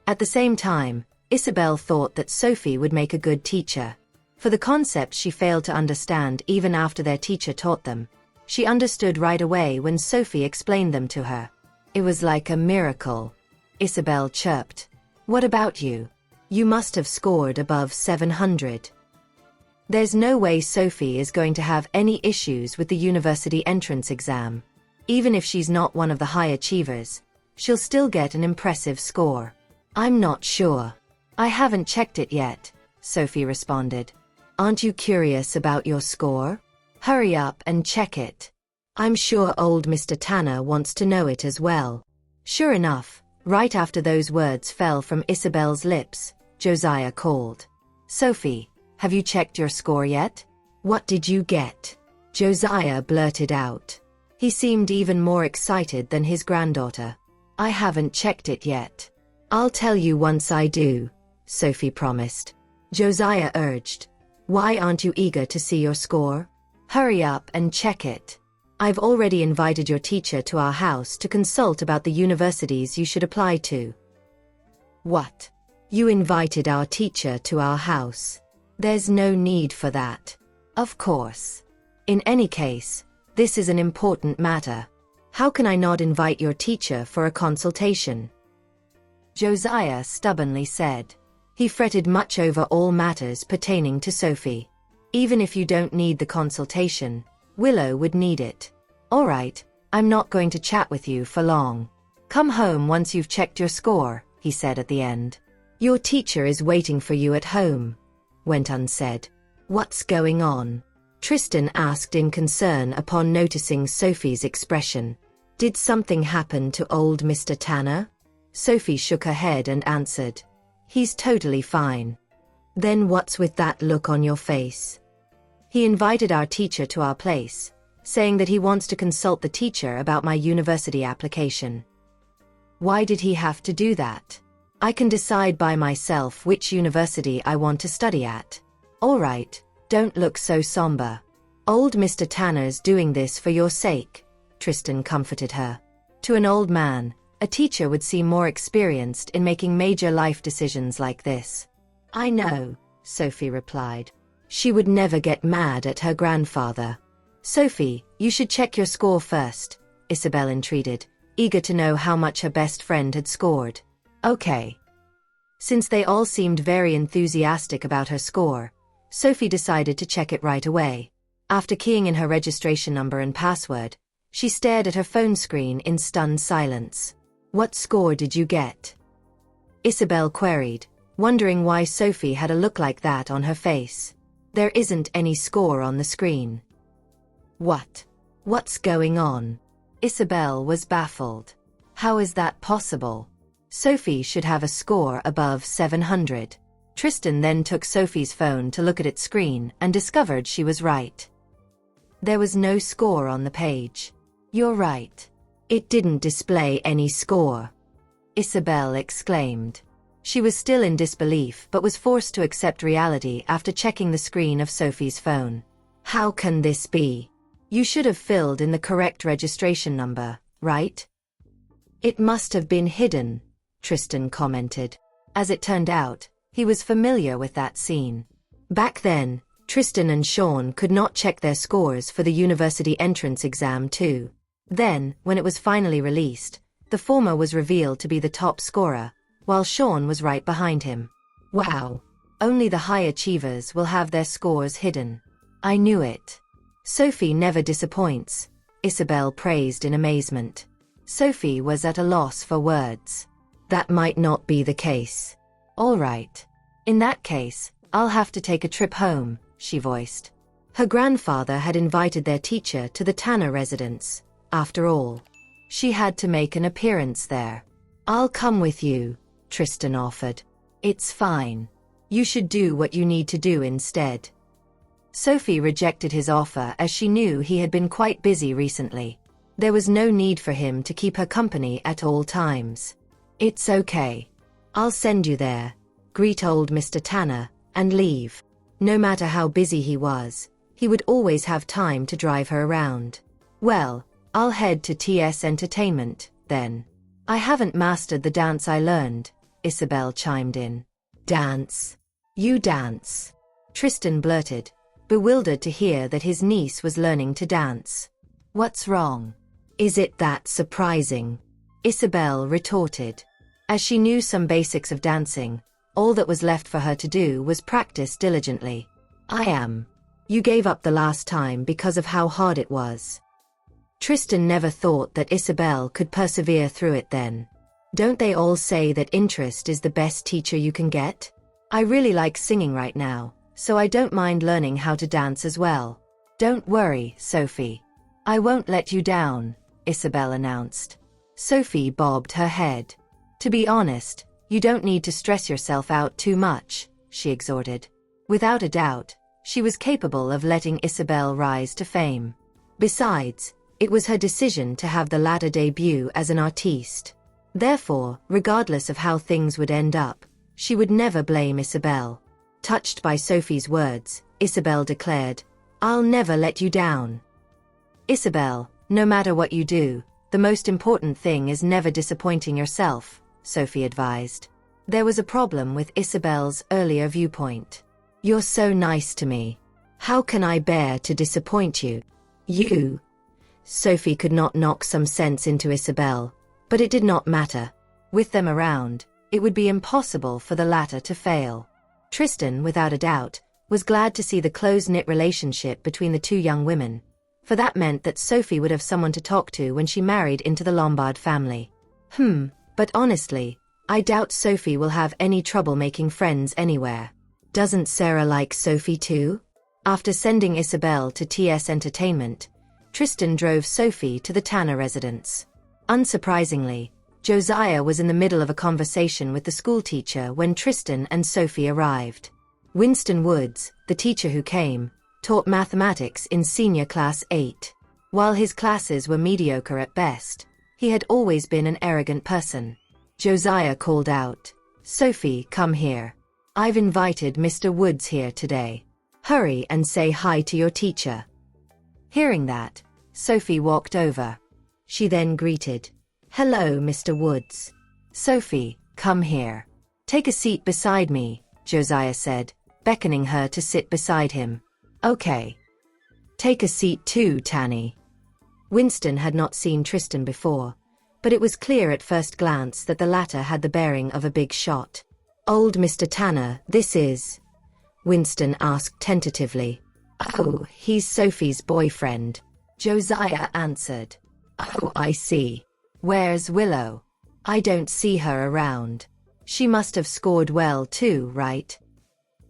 At the same time, Isabel thought that Sophie would make a good teacher. For the concepts she failed to understand even after their teacher taught them, she understood right away when Sophie explained them to her. It was like a miracle. Isabel chirped. What about you? You must have scored above 700. There's no way Sophie is going to have any issues with the university entrance exam. Even if she's not one of the high achievers, she'll still get an impressive score. I'm not sure. I haven't checked it yet, Sophie responded. Aren't you curious about your score? Hurry up and check it. I'm sure old Mr. Tanner wants to know it as well. Sure enough, right after those words fell from Isabel's lips, Josiah called. Sophie, have you checked your score yet? What did you get? Josiah blurted out. He seemed even more excited than his granddaughter. I haven't checked it yet. I'll tell you once I do, Sophie promised. Josiah urged. Why aren't you eager to see your score? Hurry up and check it. I've already invited your teacher to our house to consult about the universities you should apply to. What? You invited our teacher to our house? There's no need for that. Of course. In any case, this is an important matter. How can I not invite your teacher for a consultation? Josiah stubbornly said. He fretted much over all matters pertaining to Sophie. Even if you don't need the consultation, Willow would need it. All right, I'm not going to chat with you for long. Come home once you've checked your score, he said at the end. Your teacher is waiting for you at home, went unsaid. What's going on? Tristan asked in concern upon noticing Sophie's expression. Did something happen to old Mr. Tanner? Sophie shook her head and answered. He's totally fine. Then what's with that look on your face? He invited our teacher to our place, saying that he wants to consult the teacher about my university application. Why did he have to do that? I can decide by myself which university I want to study at. All right, don't look so somber. Old Mr. Tanner's doing this for your sake, Tristan comforted her. To an old man, a teacher would seem more experienced in making major life decisions like this. I know, Sophie replied. She would never get mad at her grandfather. Sophie, you should check your score first, Isabel entreated, eager to know how much her best friend had scored. Okay. Since they all seemed very enthusiastic about her score, Sophie decided to check it right away. After keying in her registration number and password, she stared at her phone screen in stunned silence. What score did you get? Isabel queried, wondering why Sophie had a look like that on her face. There isn't any score on the screen. What? What's going on? Isabel was baffled. How is that possible? Sophie should have a score above 700. Tristan then took Sophie's phone to look at its screen and discovered she was right. There was no score on the page. You're right. It didn't display any score, Isabel exclaimed. She was still in disbelief but was forced to accept reality after checking the screen of Sophie's phone. How can this be? You should have filled in the correct registration number, right? It must have been hidden, Tristan commented. As it turned out, he was familiar with that scene. Back then, Tristan and Sean could not check their scores for the university entrance exam too. Then, when it was finally released, the former was revealed to be the top scorer, while Sean was right behind him. Wow! Only the high achievers will have their scores hidden. I knew it. Sophie never disappoints, Isabel praised in amazement. Sophie was at a loss for words. That might not be the case. All right. In that case, I'll have to take a trip home, she voiced. Her grandfather had invited their teacher to the Tanner residence. After all, she had to make an appearance there. I'll come with you, Tristan offered. It's fine. You should do what you need to do instead. Sophie rejected his offer as she knew he had been quite busy recently. There was no need for him to keep her company at all times. It's okay. I'll send you there, greet old Mr. Tanner, and leave. No matter how busy he was, he would always have time to drive her around. Well, I'll head to TS Entertainment, then. I haven't mastered the dance I learned, Isabel chimed in. Dance? You dance? Tristan blurted, bewildered to hear that his niece was learning to dance. What's wrong? Is it that surprising? Isabel retorted. As she knew some basics of dancing, all that was left for her to do was practice diligently. I am. You gave up the last time because of how hard it was. Tristan never thought that Isabel could persevere through it then. Don't they all say that interest is the best teacher you can get? I really like singing right now, so I don't mind learning how to dance as well. Don't worry, Sophie. I won't let you down, Isabel announced. Sophie bobbed her head. To be honest, you don't need to stress yourself out too much, she exhorted. Without a doubt, she was capable of letting Isabel rise to fame. Besides, it was her decision to have the latter debut as an artiste. Therefore, regardless of how things would end up, she would never blame Isabel. Touched by Sophie's words, Isabel declared, I'll never let you down. Isabel, no matter what you do, the most important thing is never disappointing yourself, Sophie advised. There was a problem with Isabel's earlier viewpoint. You're so nice to me. How can I bear to disappoint you? You. Sophie could not knock some sense into Isabel, but it did not matter. With them around, it would be impossible for the latter to fail. Tristan, without a doubt, was glad to see the close-knit relationship between the two young women, for that meant that Sophie would have someone to talk to when she married into the Lombard family. But honestly, I doubt Sophie will have any trouble making friends anywhere. Doesn't Sarah like Sophie too? After sending Isabel to TS Entertainment, Tristan drove Sophie to the Tanner residence. Unsurprisingly, Josiah was in the middle of a conversation with the schoolteacher when Tristan and Sophie arrived. Winston Woods, the teacher who came, taught mathematics in senior class 8. While his classes were mediocre at best, he had always been an arrogant person. Josiah called out, Sophie, come here. I've invited Mr. Woods here today. Hurry and say hi to your teacher. Hearing that, Sophie walked over. She then greeted, Hello, Mr. Woods. Sophie, come here. Take a seat beside me, Josiah said, beckoning her to sit beside him. Okay. Take a seat too, Tanny. Winston had not seen Tristan before, but it was clear at first glance that the latter had the bearing of a big shot. Old Mr. Tanner, this is? Winston asked tentatively. Oh, he's Sophie's boyfriend, Josiah answered. Oh, I see. Where's Willow? I don't see her around. She must have scored well too, right?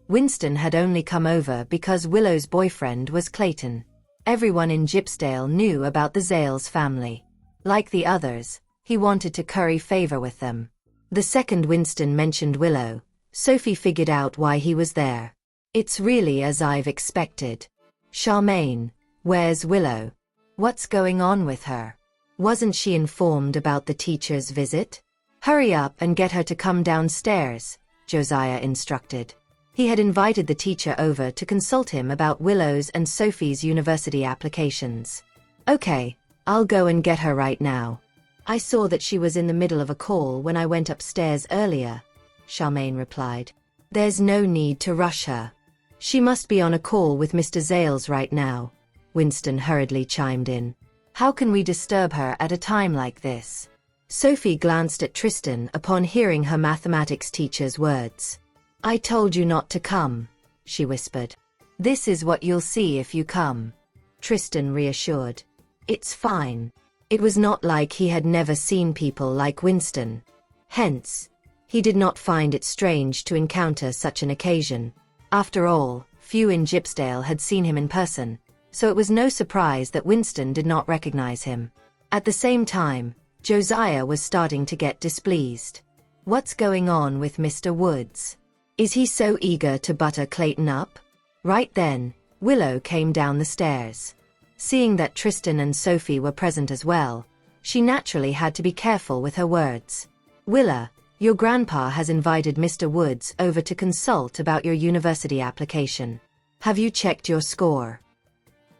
Winston had only come over because Willow's boyfriend was Clayton. Everyone in Gypsdale knew about the Zales family. Like the others, he wanted to curry favor with them. The second Winston mentioned Willow, Sophie figured out why he was there. It's really as I've expected. Charmaine, where's Willow? What's going on with her? Wasn't she informed about the teacher's visit? Hurry up and get her to come downstairs, Josiah instructed. He had invited the teacher over to consult him about Willow's and Sophie's university applications. Okay, I'll go and get her right now. I saw that she was in the middle of a call when I went upstairs earlier, Charmaine replied. There's no need to rush her. She must be on a call with Mr. Zales right now, Winston hurriedly chimed in. How can we disturb her at a time like this? Sophie glanced at Tristan upon hearing her mathematics teacher's words. I told you not to come, she whispered. This is what you'll see if you come, Tristan reassured. It's fine. It was not like he had never seen people like Winston. Hence, he did not find it strange to encounter such an occasion. After all, few in Gypsdale had seen him in person, so it was no surprise that Winston did not recognize him. At the same time, Josiah was starting to get displeased. What's going on with Mr. Woods? Is he so eager to butter Clayton up? Right then, Willow came down the stairs. Seeing that Tristan and Sophie were present as well, she naturally had to be careful with her words. Willa, your grandpa has invited Mr. Woods over to consult about your university application. Have you checked your score?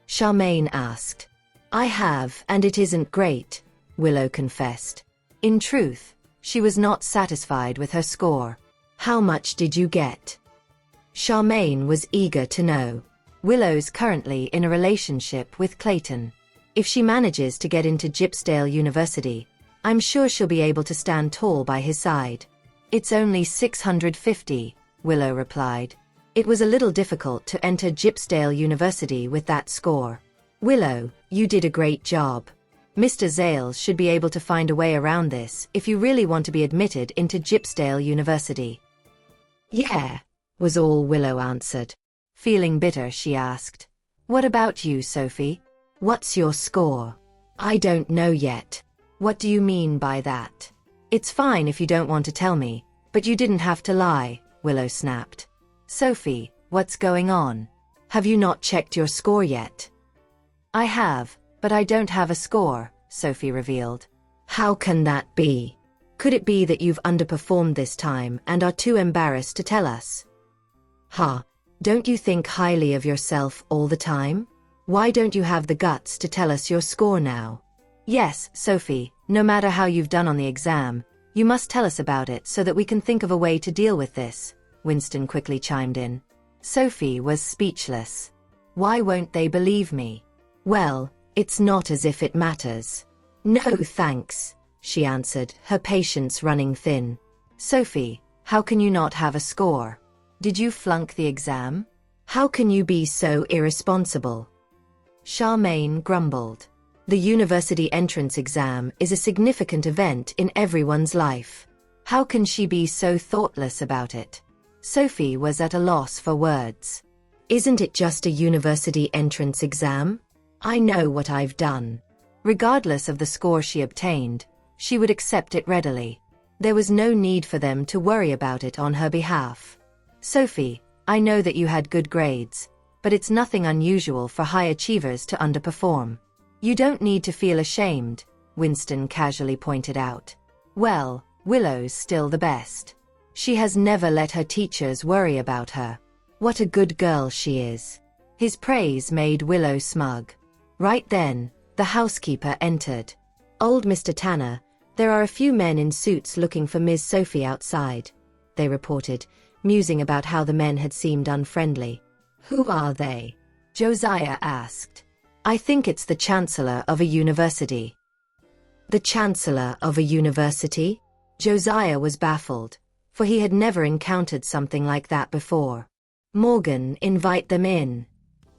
Charmaine asked. I have, and it isn't great, Willow confessed. In truth, she was not satisfied with her score. How much did you get? Charmaine was eager to know. Willow's currently in a relationship with Clayton. If she manages to get into Gypsdale University, I'm sure she'll be able to stand tall by his side. It's only 650, Willow replied. It was a little difficult to enter Gypsdale University with that score. Willow, you did a great job. Mr. Zales should be able to find a way around this if you really want to be admitted into Gypsdale University. Yeah, was all Willow answered. Feeling bitter, she asked. What about you, Sophie? What's your score? I don't know yet. What do you mean by that? It's fine if you don't want to tell me, but you didn't have to lie, Willow snapped. Sophie, what's going on? Have you not checked your score yet? I have, but I don't have a score, Sophie revealed. How can that be? Could it be that you've underperformed this time and are too embarrassed to tell us? Huh, don't you think highly of yourself all the time? Why don't you have the guts to tell us your score now? Yes, Sophie, no matter how you've done on the exam, you must tell us about it so that we can think of a way to deal with this, Winston quickly chimed in. Sophie was speechless. Why won't they believe me? Well, it's not as if it matters. No thanks, she answered, her patience running thin. Sophie, how can you not have a score? Did you flunk the exam? How can you be so irresponsible? Charmaine grumbled. The university entrance exam is a significant event in everyone's life. How can she be so thoughtless about it? Sophie was at a loss for words. Isn't it just a university entrance exam? I know what I've done. Regardless of the score she obtained, she would accept it readily. There was no need for them to worry about it on her behalf. Sophie, I know that you had good grades, but it's nothing unusual for high achievers to underperform. You don't need to feel ashamed, Winston casually pointed out. Well, Willow's still the best. She has never let her teachers worry about her. What a good girl she is. His praise made Willow smug. Right then, the housekeeper entered. Old Mr. Tanner, there are a few men in suits looking for Ms. Sophie outside, they reported, musing about how the men had seemed unfriendly. Who are they? Josiah asked. I think it's the chancellor of a university. The chancellor of a university? Josiah was baffled, for he had never encountered something like that before. Morgan, invite them in,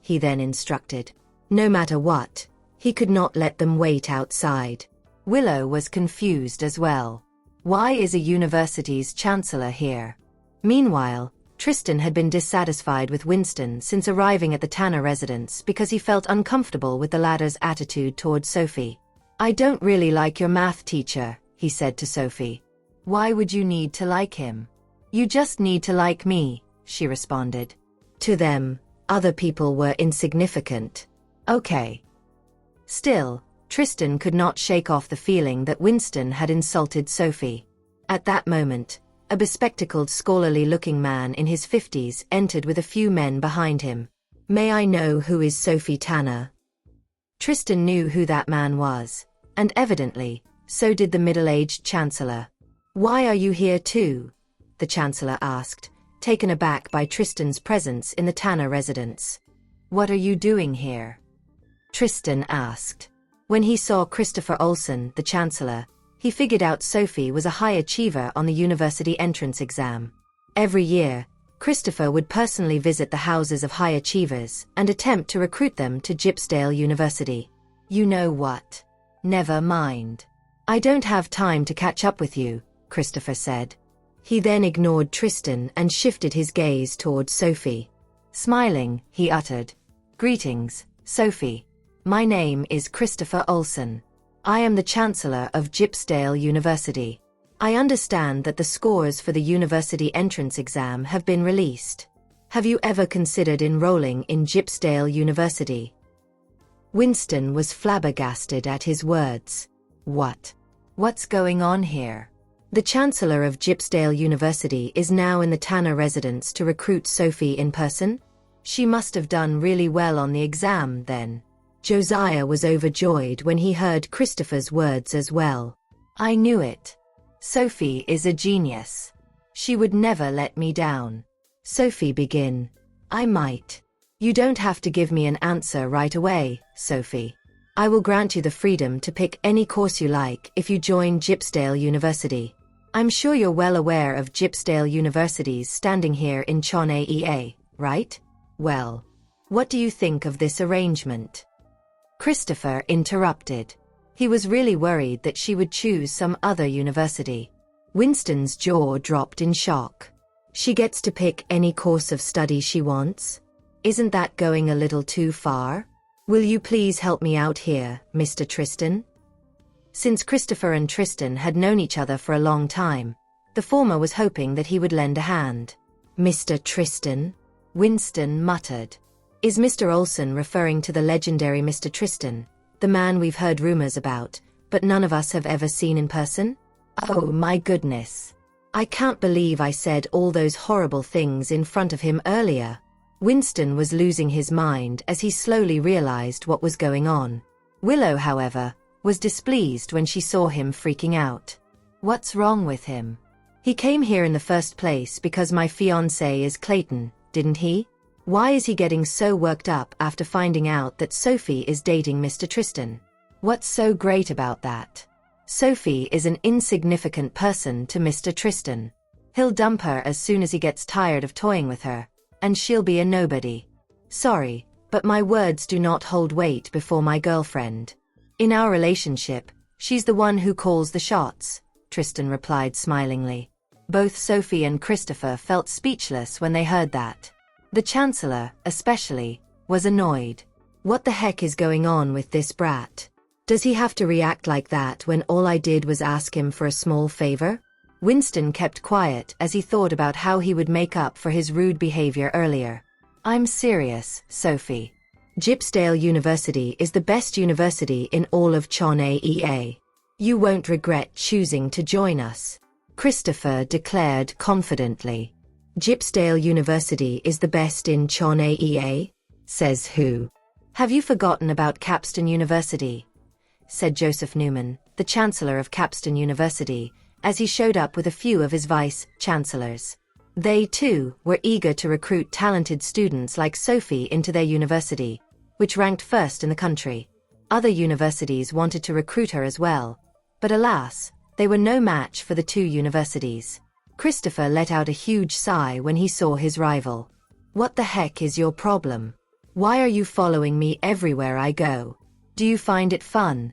he then instructed. No matter what, he could not let them wait outside. Willow was confused as well. Why is a university's chancellor here? Meanwhile, Tristan had been dissatisfied with Winston since arriving at the Tanner residence because he felt uncomfortable with the latter's attitude toward Sophie. I don't really like your math teacher, he said to Sophie. Why would you need to like him? You just need to like me, she responded. To them, other people were insignificant. Okay. Still, Tristan could not shake off the feeling that Winston had insulted Sophie. At that moment, a bespectacled scholarly-looking man in his 50s entered with a few men behind him. May I know who is Sophie Tanner? Tristan knew who that man was, and evidently, so did the middle-aged Chancellor. Why are you here too? The Chancellor asked, taken aback by Tristan's presence in the Tanner residence. What are you doing here? Tristan asked. When he saw Christopher Olsen, the Chancellor, he figured out Sophie was a high achiever on the university entrance exam. Every year, Christopher would personally visit the houses of high achievers and attempt to recruit them to Gypsdale University. You know what? Never mind. I don't have time to catch up with you, Christopher said. He then ignored Tristan and shifted his gaze towards Sophie. Smiling, he uttered, "Greetings, Sophie. My name is Christopher Olsen. I am the Chancellor of Gypsdale University. I understand that the scores for the university entrance exam have been released. Have you ever considered enrolling in Gypsdale University?" Winston was flabbergasted at his words. What? What's going on here? The Chancellor of Gypsdale University is now in the Tanner residence to recruit Sophie in person? She must have done really well on the exam then. Josiah was overjoyed when he heard Christopher's words as well. I knew it. Sophie is a genius. She would never let me down. Sophie begin. I might. You don't have to give me an answer right away, Sophie. I will grant you the freedom to pick any course you like if you join Gypsdale University. I'm sure you're well aware of Gypsdale University's standing here in Chonea, right? Well, what do you think of this arrangement? Christopher interrupted. He was really worried that she would choose some other university. Winston's jaw dropped in shock. She gets to pick any course of study she wants? Isn't that going a little too far? Will you please help me out here, Mr. Tristan? Since Christopher and Tristan had known each other for a long time, the former was hoping that he would lend a hand. Mr. Tristan? Winston muttered. Is Mr. Olsen referring to the legendary Mr. Tristan, the man we've heard rumors about, but none of us have ever seen in person? Oh my goodness. I can't believe I said all those horrible things in front of him earlier. Winston was losing his mind as he slowly realized what was going on. Willow, however, was displeased when she saw him freaking out. What's wrong with him? He came here in the first place because my fiancé is Clayton, didn't he? Why is he getting so worked up after finding out that Sophie is dating Mr. Tristan? What's so great about that? Sophie is an insignificant person to Mr. Tristan. He'll dump her as soon as he gets tired of toying with her, and she'll be a nobody. Sorry, but my words do not hold weight before my girlfriend. In our relationship, she's the one who calls the shots, Tristan replied smilingly. Both Sophie and Christopher felt speechless when they heard that. The Chancellor, especially, was annoyed. What the heck is going on with this brat? Does he have to react like that when all I did was ask him for a small favor? Winston kept quiet as he thought about how he would make up for his rude behavior earlier. I'm serious, Sophie. Gypsdale University is the best university in all of Chonea. You won't regret choosing to join us, Christopher declared confidently. Gypsdale University is the best in Chonea? Says who? Have you forgotten about Capstan University? Said Joseph Newman, the Chancellor of Capstan University, as he showed up with a few of his vice-chancellors. They, too, were eager to recruit talented students like Sophie into their university, which ranked first in the country. Other universities wanted to recruit her as well, but alas, they were no match for the two universities. Christopher let out a huge sigh when he saw his rival. What the heck is your problem? Why are you following me everywhere I go? Do you find it fun?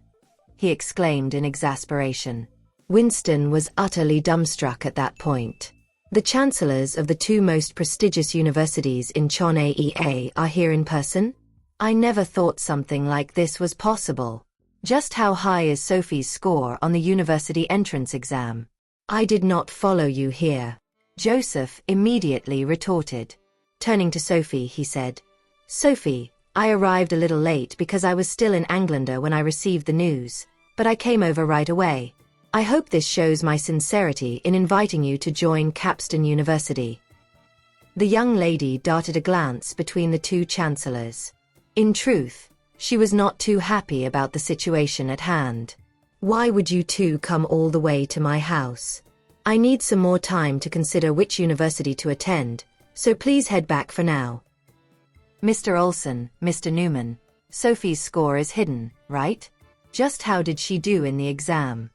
He exclaimed in exasperation. Winston was utterly dumbstruck at that point. The chancellors of the two most prestigious universities in Chonea are here in person? I never thought something like this was possible. Just how high is Sophie's score on the university entrance exam? I did not follow you here, Joseph immediately retorted. Turning to Sophie, he said, Sophie, I arrived a little late because I was still in England when I received the news, but I came over right away. I hope this shows my sincerity in inviting you to join Capstan University. The young lady darted a glance between the two chancellors. In truth, she was not too happy about the situation at hand. Why would you two come all the way to my house? I need some more time to consider which university to attend, so please head back for now. Mr. Olson, Mr. Newman, Sophie's score is hidden, right? Just how did she do in the exam?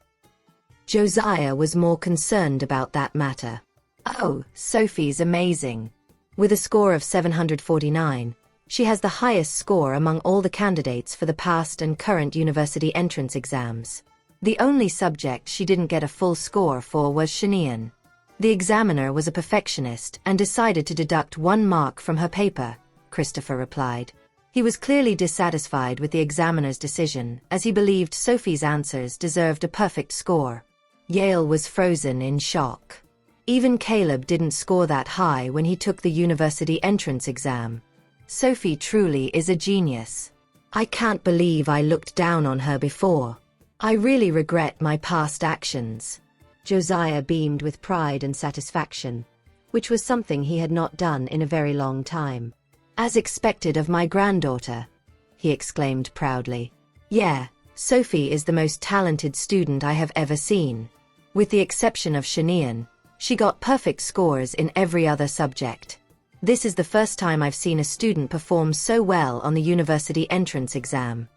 Josiah was more concerned about that matter. Oh, Sophie's amazing. With a score of 749, she has the highest score among all the candidates for the past and current university entrance exams. The only subject she didn't get a full score for was Chinean. The examiner was a perfectionist and decided to deduct 1 mark from her paper, Christopher replied. He was clearly dissatisfied with the examiner's decision, as he believed Sophie's answers deserved a perfect score. Yale was frozen in shock. Even Caleb didn't score that high when he took the university entrance exam. Sophie truly is a genius. I can't believe I looked down on her before. I really regret my past actions. Josiah beamed with pride and satisfaction, which was something he had not done in a very long time. As expected of my granddaughter, he exclaimed proudly. Yeah, Sophie is the most talented student I have ever seen. With the exception of Chinean, she got perfect scores in every other subject. This is the first time I've seen a student perform so well on the university entrance exam.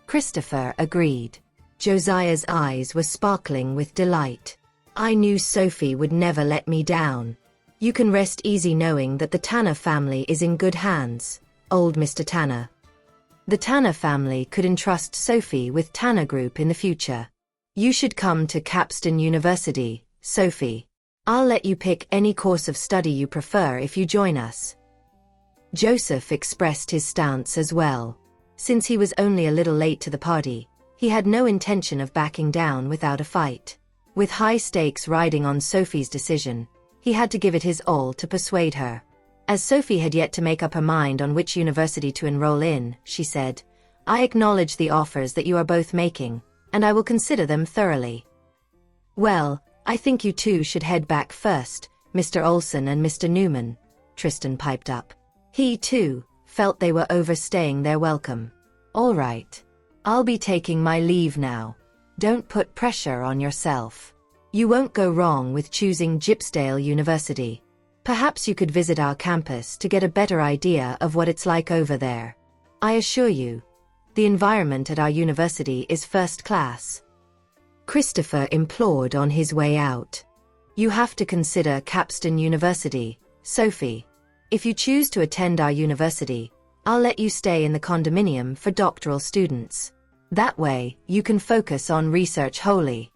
Christopher agreed. Josiah's eyes were sparkling with delight. I knew Sophie would never let me down. You can rest easy knowing that the Tanner family is in good hands, old Mr. Tanner. The Tanner family could entrust Sophie with Tanner Group in the future. You should come to Capstan University, Sophie. I'll let you pick any course of study you prefer if you join us. Joseph expressed his stance as well. Since he was only a little late to the party, he had no intention of backing down without a fight. With high stakes riding on Sophie's decision, he had to give it his all to persuade her. As Sophie had yet to make up her mind on which university to enroll in, she said, I acknowledge the offers that you are both making, and I will consider them thoroughly. Well, I think you two should head back first, Mr. Olson and Mr. Newman, Tristan piped up. He, too, felt they were overstaying their welcome. All right. I'll be taking my leave now. Don't put pressure on yourself. You won't go wrong with choosing Gypsdale University. Perhaps you could visit our campus to get a better idea of what it's like over there. I assure you, the environment at our university is first class. Christopher implored on his way out. You have to consider Capstan University, Sophie. If you choose to attend our university, I'll let you stay in the condominium for doctoral students. That way, you can focus on research wholly.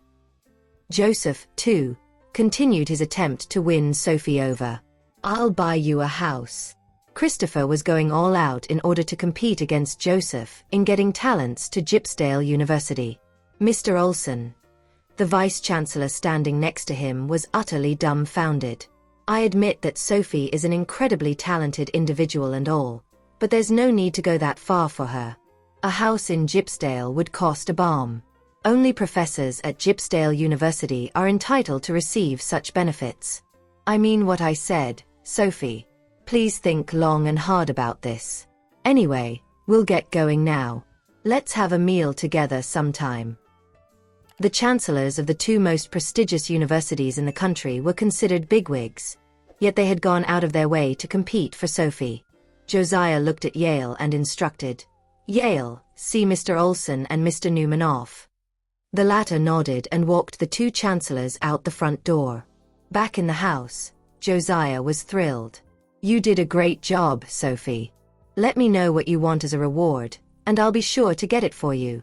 Joseph, too, continued his attempt to win Sophie over. I'll buy you a house. Christopher was going all out in order to compete against Joseph in getting talents to Gypsdale University. Mr. Olson, the vice-chancellor standing next to him, was utterly dumbfounded. I admit that Sophie is an incredibly talented individual and all, but there's no need to go that far for her. A house in Gypsdale would cost a bomb. Only professors at Gypsdale University are entitled to receive such benefits. I mean what I said, Sophie. Please think long and hard about this. Anyway, we'll get going now. Let's have a meal together sometime. The chancellors of the two most prestigious universities in the country were considered bigwigs, yet they had gone out of their way to compete for Sophie. Josiah looked at Yale and instructed, Yale, see Mr. Olson and Mr. Newman off. The latter nodded and walked the two chancellors out the front door. Back in the house, Josiah was thrilled. You did a great job, Sophie. Let me know what you want as a reward, and I'll be sure to get it for you,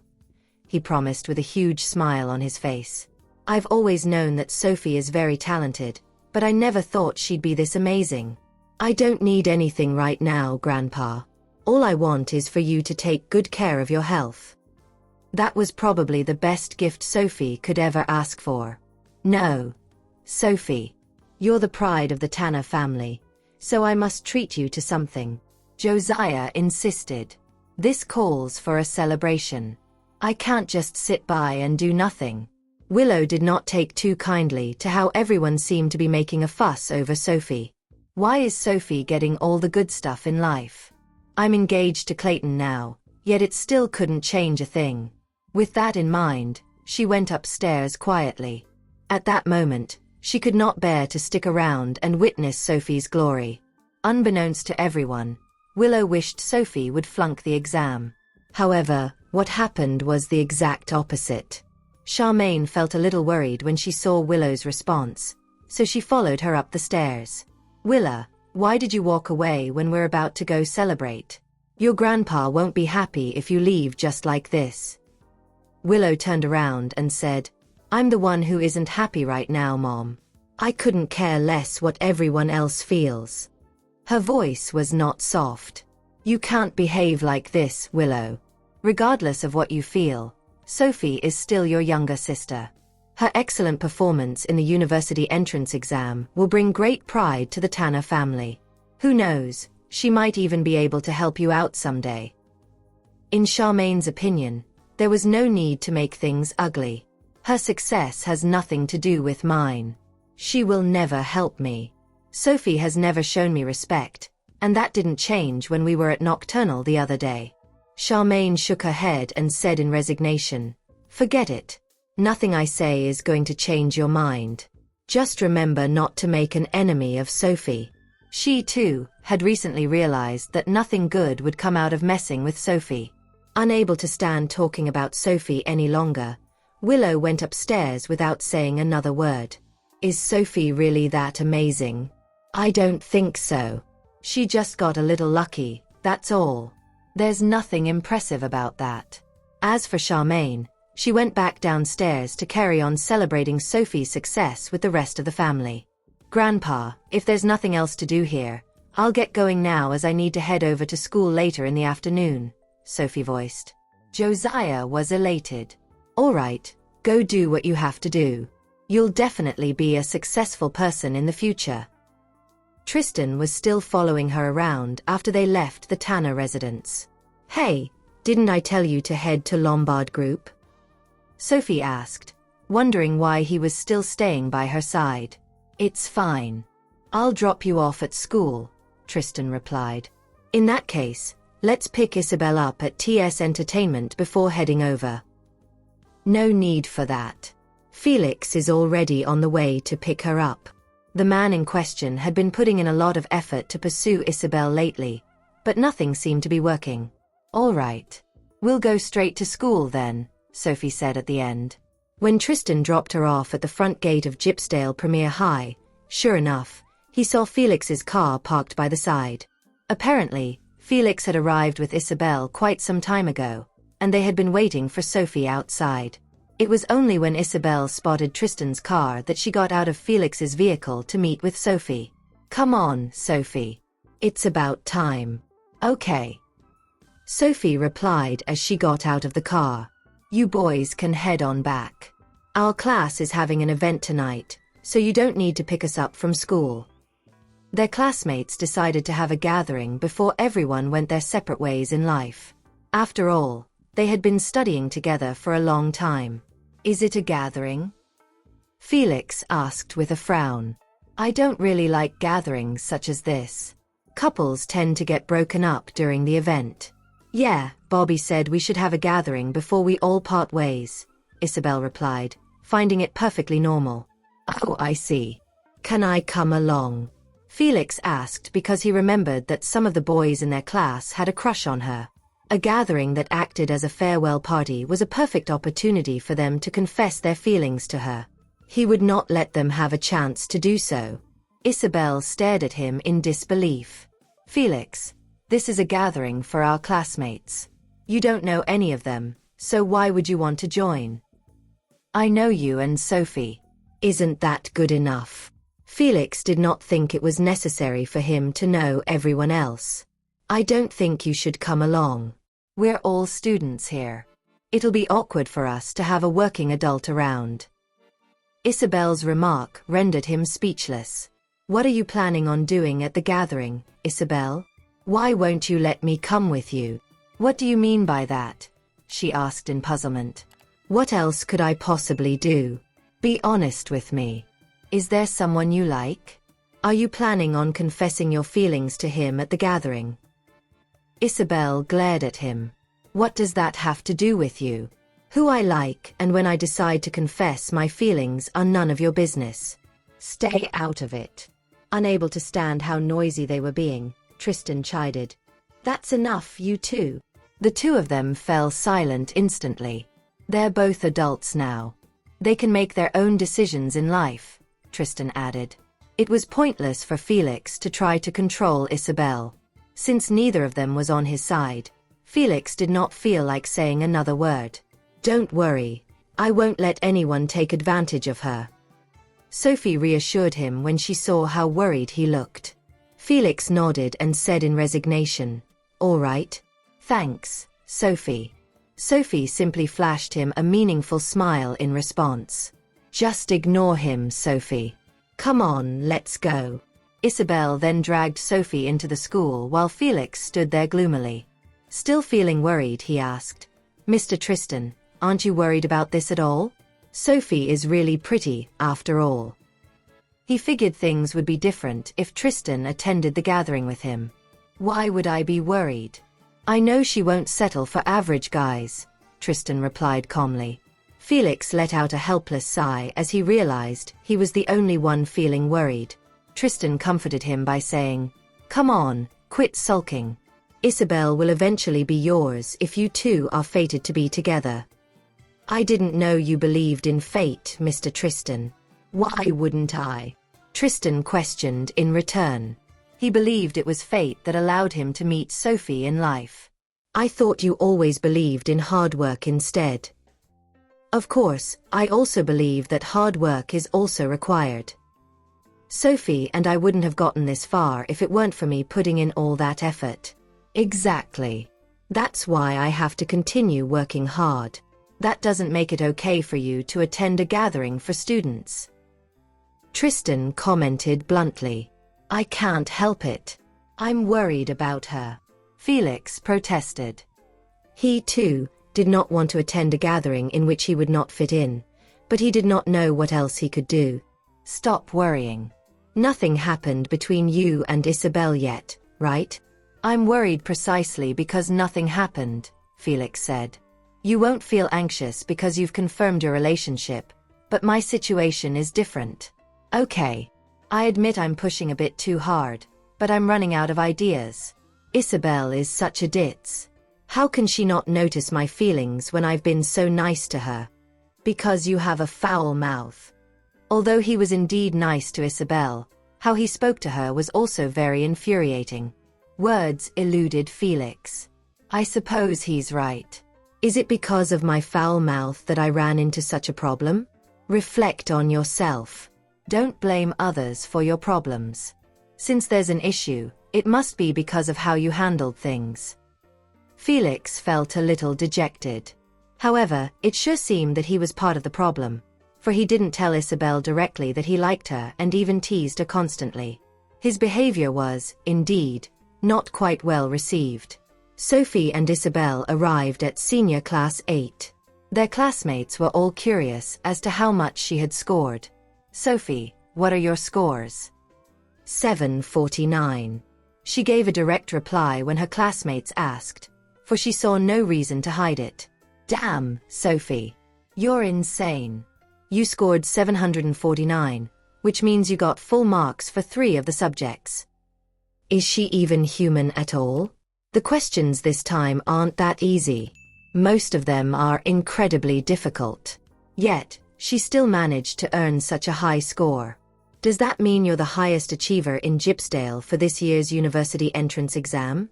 he promised with a huge smile on his face. I've always known that Sophie is very talented, but I never thought she'd be this amazing. I don't need anything right now, Grandpa. All I want is for you to take good care of your health. That was probably the best gift Sophie could ever ask for. No. Sophie. You're the pride of the Tanner family, so I must treat you to something. Josiah insisted. This calls for a celebration. I can't just sit by and do nothing. Willow did not take too kindly to how everyone seemed to be making a fuss over Sophie. Why is Sophie getting all the good stuff in life? I'm engaged to Clayton now, yet it still couldn't change a thing. With that in mind, she went upstairs quietly. At that moment, she could not bear to stick around and witness Sophie's glory. Unbeknownst to everyone, Willow wished Sophie would flunk the exam. However, what happened was the exact opposite. Charmaine felt a little worried when she saw Willow's response, so she followed her up the stairs. Willow, why did you walk away when we're about to go celebrate? Your grandpa won't be happy if you leave just like this. Willow turned around and said, I'm the one who isn't happy right now, Mom. I couldn't care less what everyone else feels. Her voice was not soft. You can't behave like this, Willow. Regardless of what you feel, Sophie is still your younger sister. Her excellent performance in the university entrance exam will bring great pride to the Tanner family. Who knows, she might even be able to help you out someday. In Charmaine's opinion, there was no need to make things ugly. Her success has nothing to do with mine. She will never help me. Sophie has never shown me respect, and that didn't change when we were at Nocturnal the other day. Charmaine shook her head and said in resignation, Forget it. Nothing I say is going to change your mind. Just remember not to make an enemy of Sophie. She, too, had recently realized that nothing good would come out of messing with Sophie. Unable to stand talking about Sophie any longer, Willow went upstairs without saying another word. Is Sophie really that amazing? I don't think so. She just got a little lucky, that's all. There's nothing impressive about that. As for Charmaine, she went back downstairs to carry on celebrating Sophie's success with the rest of the family. Grandpa, if there's nothing else to do here, I'll get going now as I need to head over to school later in the afternoon, Sophie voiced. Josiah was elated. All right, go do what you have to do. You'll definitely be a successful person in the future. Tristan was still following her around after they left the Tanner residence. Hey, didn't I tell you to head to Lombard Group? Sophie asked, wondering why he was still staying by her side. It's fine. I'll drop you off at school, Tristan replied. In that case, let's pick Isabel up at TS Entertainment before heading over. No need for that. Felix is already on the way to pick her up. The man in question had been putting in a lot of effort to pursue Isabel lately, but nothing seemed to be working. All right. We'll go straight to school then, Sophie said at the end. When Tristan dropped her off at the front gate of Gypsdale Premier High, sure enough, he saw Felix's car parked by the side. Apparently, Felix had arrived with Isabel quite some time ago, and they had been waiting for Sophie outside. It was only when Isabel spotted Tristan's car that she got out of Felix's vehicle to meet with Sophie. Come on, Sophie. It's about time. Okay. Sophie replied as she got out of the car. You boys can head on back. Our class is having an event tonight, so you don't need to pick us up from school. Their classmates decided to have a gathering before everyone went their separate ways in life. After all, they had been studying together for a long time. Is it a gathering? Felix asked with a frown. I don't really like gatherings such as this. Couples tend to get broken up during the event. Yeah, Bobby said we should have a gathering before we all part ways, Isabel replied, finding it perfectly normal. Oh, I see. Can I come along? Felix asked because he remembered that some of the boys in their class had a crush on her. A gathering that acted as a farewell party was a perfect opportunity for them to confess their feelings to her. He would not let them have a chance to do so. Isabel stared at him in disbelief. Felix, this is a gathering for our classmates. You don't know any of them, so why would you want to join? I know you and Sophie. Isn't that good enough? Felix did not think it was necessary for him to know everyone else. I don't think you should come along. We're all students here. It'll be awkward for us to have a working adult around. Isabel's remark rendered him speechless. What are you planning on doing at the gathering, Isabel? Why won't you let me come with you? What do you mean by that? She asked in puzzlement. What else could I possibly do? Be honest with me. Is there someone you like? Are you planning on confessing your feelings to him at the gathering? Isabel glared at him. What does that have to do with you? Who I like and when I decide to confess my feelings are none of your business. Stay out of it. Unable to stand how noisy they were being, Tristan chided. That's enough, you two. The two of them fell silent instantly. They're both adults now. They can make their own decisions in life, Tristan added. It was pointless for Felix to try to control Isabel. Since neither of them was on his side, Felix did not feel like saying another word. Don't worry, I won't let anyone take advantage of her. Sophie reassured him when she saw how worried he looked. Felix nodded and said in resignation, All right. Thanks, Sophie. Sophie simply flashed him a meaningful smile in response. Just ignore him, Sophie. Come on, let's go. Isabel then dragged Sophie into the school while Felix stood there gloomily. Still feeling worried, he asked, Mr. Tristan, aren't you worried about this at all? Sophie is really pretty, after all. He figured things would be different if Tristan attended the gathering with him. Why would I be worried? I know she won't settle for average guys, Tristan replied calmly. Felix let out a helpless sigh as he realized he was the only one feeling worried. Tristan comforted him by saying, Come on, quit sulking. Isabel will eventually be yours if you two are fated to be together. I didn't know you believed in fate, Mr. Tristan. Why wouldn't I? Tristan questioned in return. He believed it was fate that allowed him to meet Sophie in life. I thought you always believed in hard work instead. Of course, I also believe that hard work is also required. Sophie and I wouldn't have gotten this far if it weren't for me putting in all that effort. Exactly. That's why I have to continue working hard. That doesn't make it okay for you to attend a gathering for students. Tristan commented bluntly. I can't help it. I'm worried about her. Felix protested. He, too, did not want to attend a gathering in which he would not fit in, but he did not know what else he could do. Stop worrying. Nothing happened between you and Isabel yet, right? I'm worried precisely because nothing happened, Felix said. You won't feel anxious because you've confirmed your relationship, but my situation is different. Okay. I admit I'm pushing a bit too hard, but I'm running out of ideas. Isabel is such a ditz. How can she not notice my feelings when I've been so nice to her? Because you have a foul mouth. Although he was indeed nice to Isabel, how he spoke to her was also very infuriating. Words eluded Felix. I suppose he's right. Is it because of my foul mouth that I ran into such a problem? Reflect on yourself. Don't blame others for your problems. Since there's an issue, it must be because of how you handled things. Felix felt a little dejected. However, it sure seemed that he was part of the problem, for he didn't tell Isabel directly that he liked her and even teased her constantly. His behavior was, indeed, not quite well received. Sophie and Isabel arrived at senior class 8. Their classmates were all curious as to how much she had scored. Sophie, what are your scores? 749. She gave a direct reply when her classmates asked, for she saw no reason to hide it. Damn, Sophie. You're insane. You scored 749, which means you got full marks for 3 of the subjects. Is she even human at all? The questions this time aren't that easy. Most of them are incredibly difficult. Yet, she still managed to earn such a high score. Does that mean you're the highest achiever in Gypsdale for this year's university entrance exam?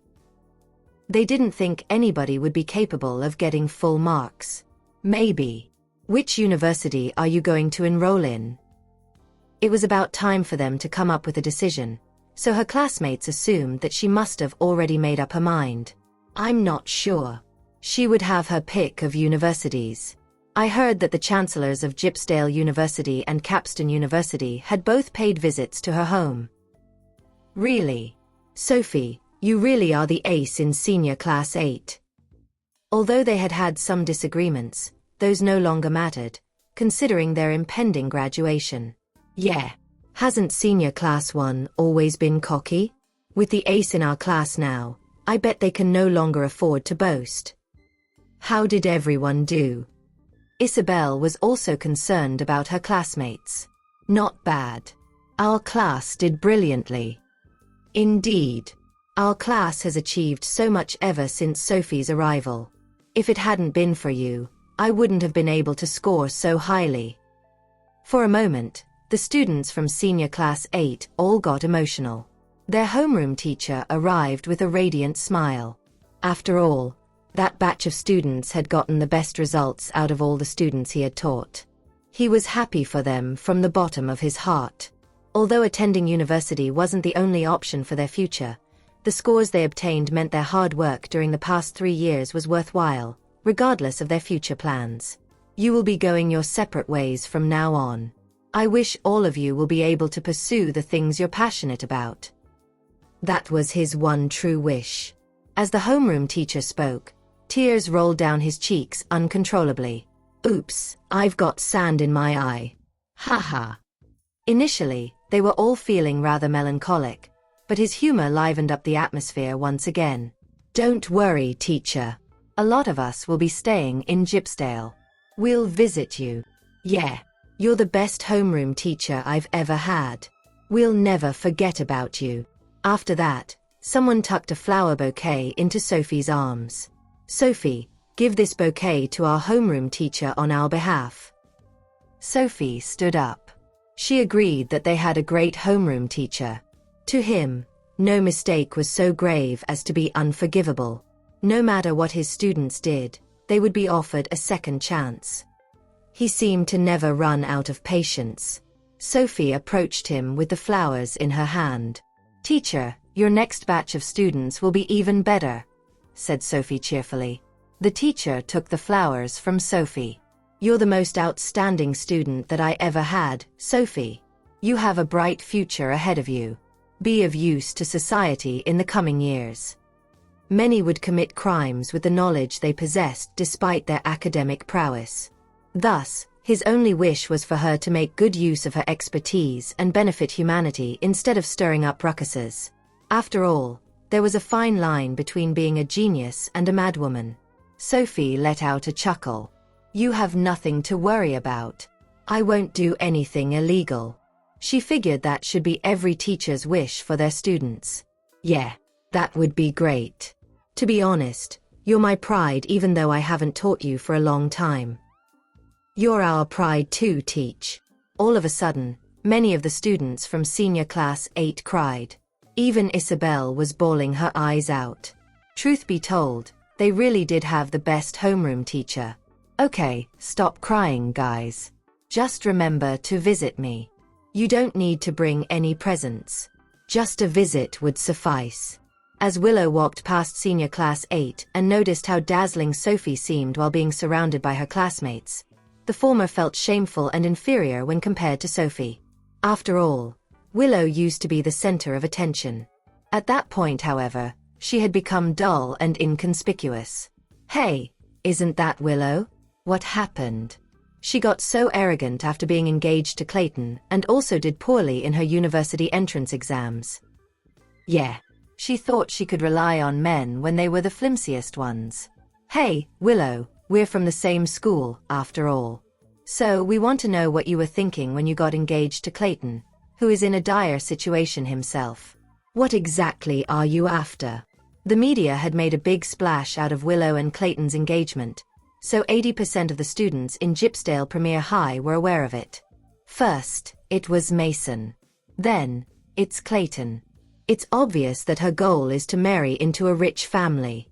They didn't think anybody would be capable of getting full marks. Maybe. Which university are you going to enroll in? It was about time for them to come up with a decision, so her classmates assumed that she must have already made up her mind. I'm not sure. She would have her pick of universities. I heard that the chancellors of Gypsdale University and Capstan University had both paid visits to her home. Really? Sophie, you really are the ace in senior class 8. Although they had had some disagreements, those no longer mattered, considering their impending graduation. Yeah. Hasn't senior class 1 always been cocky? With the ace in our class now, I bet they can no longer afford to boast. How did everyone do? Isabel was also concerned about her classmates. Not bad. Our class did brilliantly. Indeed. Our class has achieved so much ever since Sophie's arrival. If it hadn't been for you, I wouldn't have been able to score so highly. For a moment, the students from senior class 8 all got emotional. Their homeroom teacher arrived with a radiant smile. After all, that batch of students had gotten the best results out of all the students he had taught. He was happy for them from the bottom of his heart. Although attending university wasn't the only option for their future, the scores they obtained meant their hard work during the past 3 years was worthwhile, regardless of their future plans. You will be going your separate ways from now on. I wish all of you will be able to pursue the things you're passionate about. That was his one true wish. As the homeroom teacher spoke, tears rolled down his cheeks uncontrollably. Oops, I've got sand in my eye. Haha. Initially, they were all feeling rather melancholic, but his humor livened up the atmosphere once again. Don't worry, teacher. A lot of us will be staying in Gypsdale. We'll visit you. Yeah, you're the best homeroom teacher I've ever had. We'll never forget about you. After that, someone tucked a flower bouquet into Sophie's arms. Sophie, give this bouquet to our homeroom teacher on our behalf. Sophie stood up. She agreed that they had a great homeroom teacher. To him, no mistake was so grave as to be unforgivable. No matter what his students did, they would be offered a second chance. He seemed to never run out of patience. Sophie approached him with the flowers in her hand. Teacher, your next batch of students will be even better, said Sophie cheerfully. The teacher took the flowers from Sophie. You're the most outstanding student that I ever had, Sophie. You have a bright future ahead of you. Be of use to society in the coming years. Many would commit crimes with the knowledge they possessed despite their academic prowess. Thus, his only wish was for her to make good use of her expertise and benefit humanity instead of stirring up ruckuses. After all, there was a fine line between being a genius and a madwoman. Sophie let out a chuckle. You have nothing to worry about. I won't do anything illegal. She figured that should be every teacher's wish for their students. Yeah, that would be great. To be honest, you're my pride even though I haven't taught you for a long time. You're our pride too, Teach. All of a sudden, many of the students from senior class 8 cried. Even Isabel was bawling her eyes out. Truth be told, they really did have the best homeroom teacher. Okay, stop crying, guys. Just remember to visit me. You don't need to bring any presents. Just a visit would suffice. As Willow walked past senior class 8 and noticed how dazzling Sophie seemed while being surrounded by her classmates, the former felt shameful and inferior when compared to Sophie. After all, Willow used to be the center of attention. At that point, however, she had become dull and inconspicuous. Hey, isn't that Willow? What happened? She got so arrogant after being engaged to Clayton and also did poorly in her university entrance exams. Yeah, she thought she could rely on men when they were the flimsiest ones. Hey, Willow, we're from the same school, after all. So we want to know what you were thinking when you got engaged to Clayton, who is in a dire situation himself. What exactly are you after? The media had made a big splash out of Willow and Clayton's engagement, so 80% of the students in Gypsdale Premier High were aware of it. First, it was Mason. Then, it's Clayton. It's obvious that her goal is to marry into a rich family.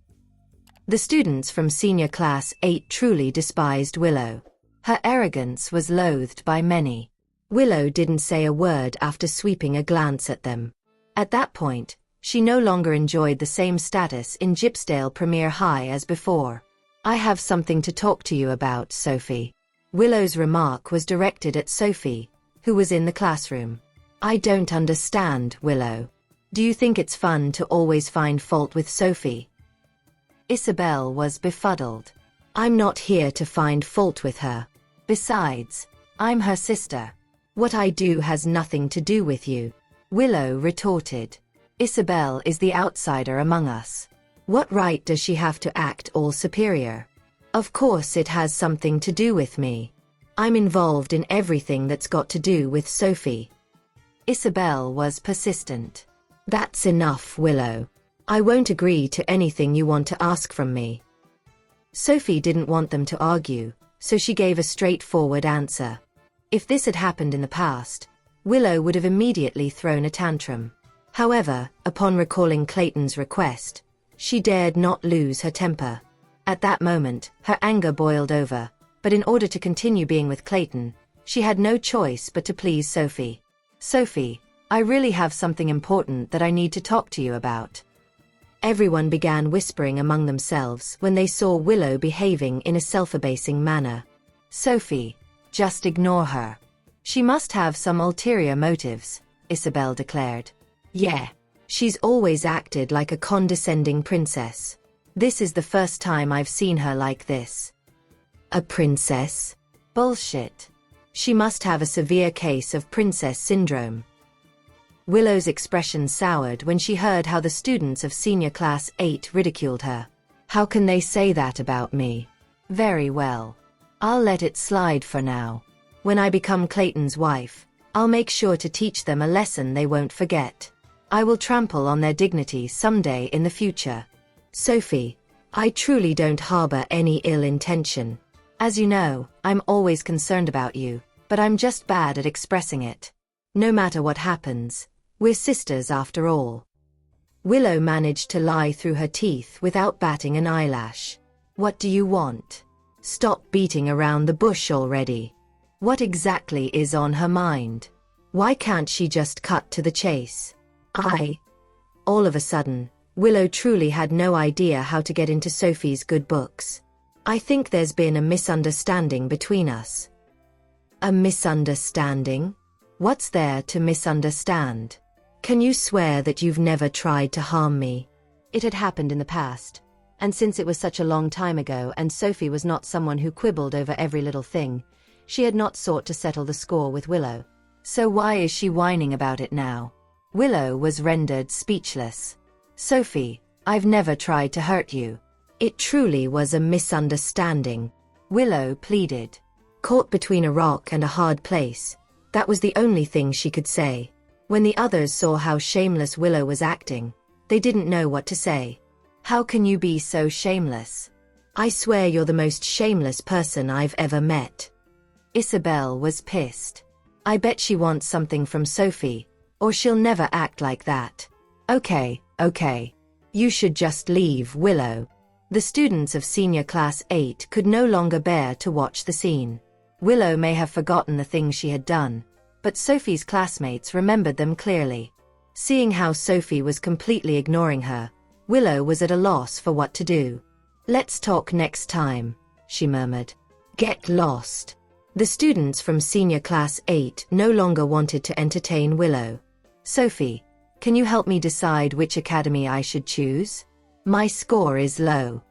The students from senior class 8 truly despised Willow. Her arrogance was loathed by many. Willow didn't say a word after sweeping a glance at them. At that point, she no longer enjoyed the same status in Gypsdale Premier High as before. I have something to talk to you about, Sophie. Willow's remark was directed at Sophie, who was in the classroom. I don't understand, Willow. Do you think it's fun to always find fault with Sophie? Isabel was befuddled. I'm not here to find fault with her. Besides, I'm her sister. What I do has nothing to do with you. Willow retorted. Isabel is the outsider among us. What right does she have to act all superior? Of course it has something to do with me. I'm involved in everything that's got to do with Sophie. Isabel was persistent. That's enough, Willow. I won't agree to anything you want to ask from me. Sophie didn't want them to argue, so she gave a straightforward answer. If this had happened in the past, Willow would have immediately thrown a tantrum. However, upon recalling Clayton's request, she dared not lose her temper. At that moment, her anger boiled over, but in order to continue being with Clayton, she had no choice but to please Sophie. Sophie, I really have something important that I need to talk to you about. Everyone began whispering among themselves when they saw Willow behaving in a self-abasing manner. Sophie, just ignore her. She must have some ulterior motives, Isabel declared. Yeah, she's always acted like a condescending princess. This is the first time I've seen her like this. A princess? Bullshit. She must have a severe case of princess syndrome. Willow's expression soured when she heard how the students of Senior Class 8 ridiculed her. How can they say that about me? Very well. I'll let it slide for now. When I become Clayton's wife, I'll make sure to teach them a lesson they won't forget. I will trample on their dignity someday in the future. Sophie, I truly don't harbor any ill intention. As you know, I'm always concerned about you, but I'm just bad at expressing it. No matter what happens, we're sisters after all. Willow managed to lie through her teeth without batting an eyelash. What do you want? Stop beating around the bush already. What exactly is on her mind? Why can't she just cut to the chase? All of a sudden, Willow truly had no idea how to get into Sophie's good books. I think there's been a misunderstanding between us. A misunderstanding? What's there to misunderstand? Can you swear that you've never tried to harm me? It had happened in the past, and since it was such a long time ago and Sophie was not someone who quibbled over every little thing, she had not sought to settle the score with Willow. So why is she whining about it now? Willow was rendered speechless. Sophie, I've never tried to hurt you. It truly was a misunderstanding. Willow pleaded. Caught between a rock and a hard place, that was the only thing she could say. When the others saw how shameless Willow was acting, they didn't know what to say. How can you be so shameless? I swear you're the most shameless person I've ever met. Isabel was pissed. I bet she wants something from Sophie, or she'll never act like that. Okay. You should just leave, Willow. The students of Senior Class 8 could no longer bear to watch the scene. Willow may have forgotten the things she had done, but Sophie's classmates remembered them clearly. Seeing how Sophie was completely ignoring her, Willow was at a loss for what to do. Let's talk next time, she murmured. Get lost. The students from Senior Class 8 no longer wanted to entertain Willow. Sophie, can you help me decide which academy I should choose? My score is low.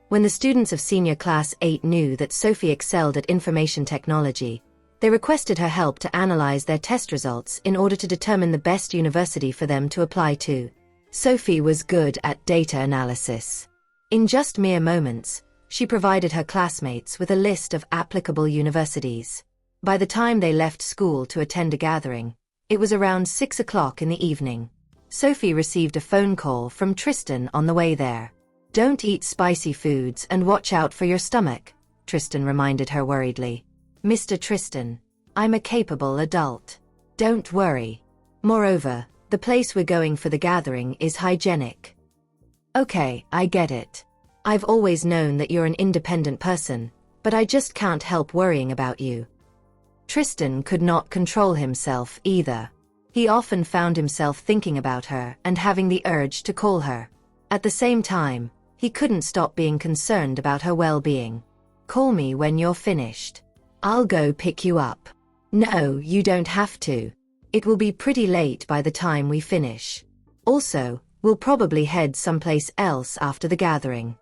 When the students of Senior Class 8 knew that Sophie excelled at information technology, they requested her help to analyze their test results in order to determine the best university for them to apply to. Sophie was good at data analysis. In just mere moments, she provided her classmates with a list of applicable universities. By the time they left school to attend a gathering, it was around 6 o'clock in the evening. Sophie received a phone call from Tristan on the way there. Don't eat spicy foods and watch out for your stomach, Tristan reminded her worriedly. Mr. Tristan, I'm a capable adult. Don't worry. Moreover, the place we're going for the gathering is hygienic. Okay, I get it. I've always known that you're an independent person, but I just can't help worrying about you. Tristan could not control himself either. He often found himself thinking about her and having the urge to call her. At the same time, he couldn't stop being concerned about her well-being. Call me when you're finished. I'll go pick you up. No, you don't have to. It will be pretty late by the time we finish. Also, we'll probably head someplace else after the gathering.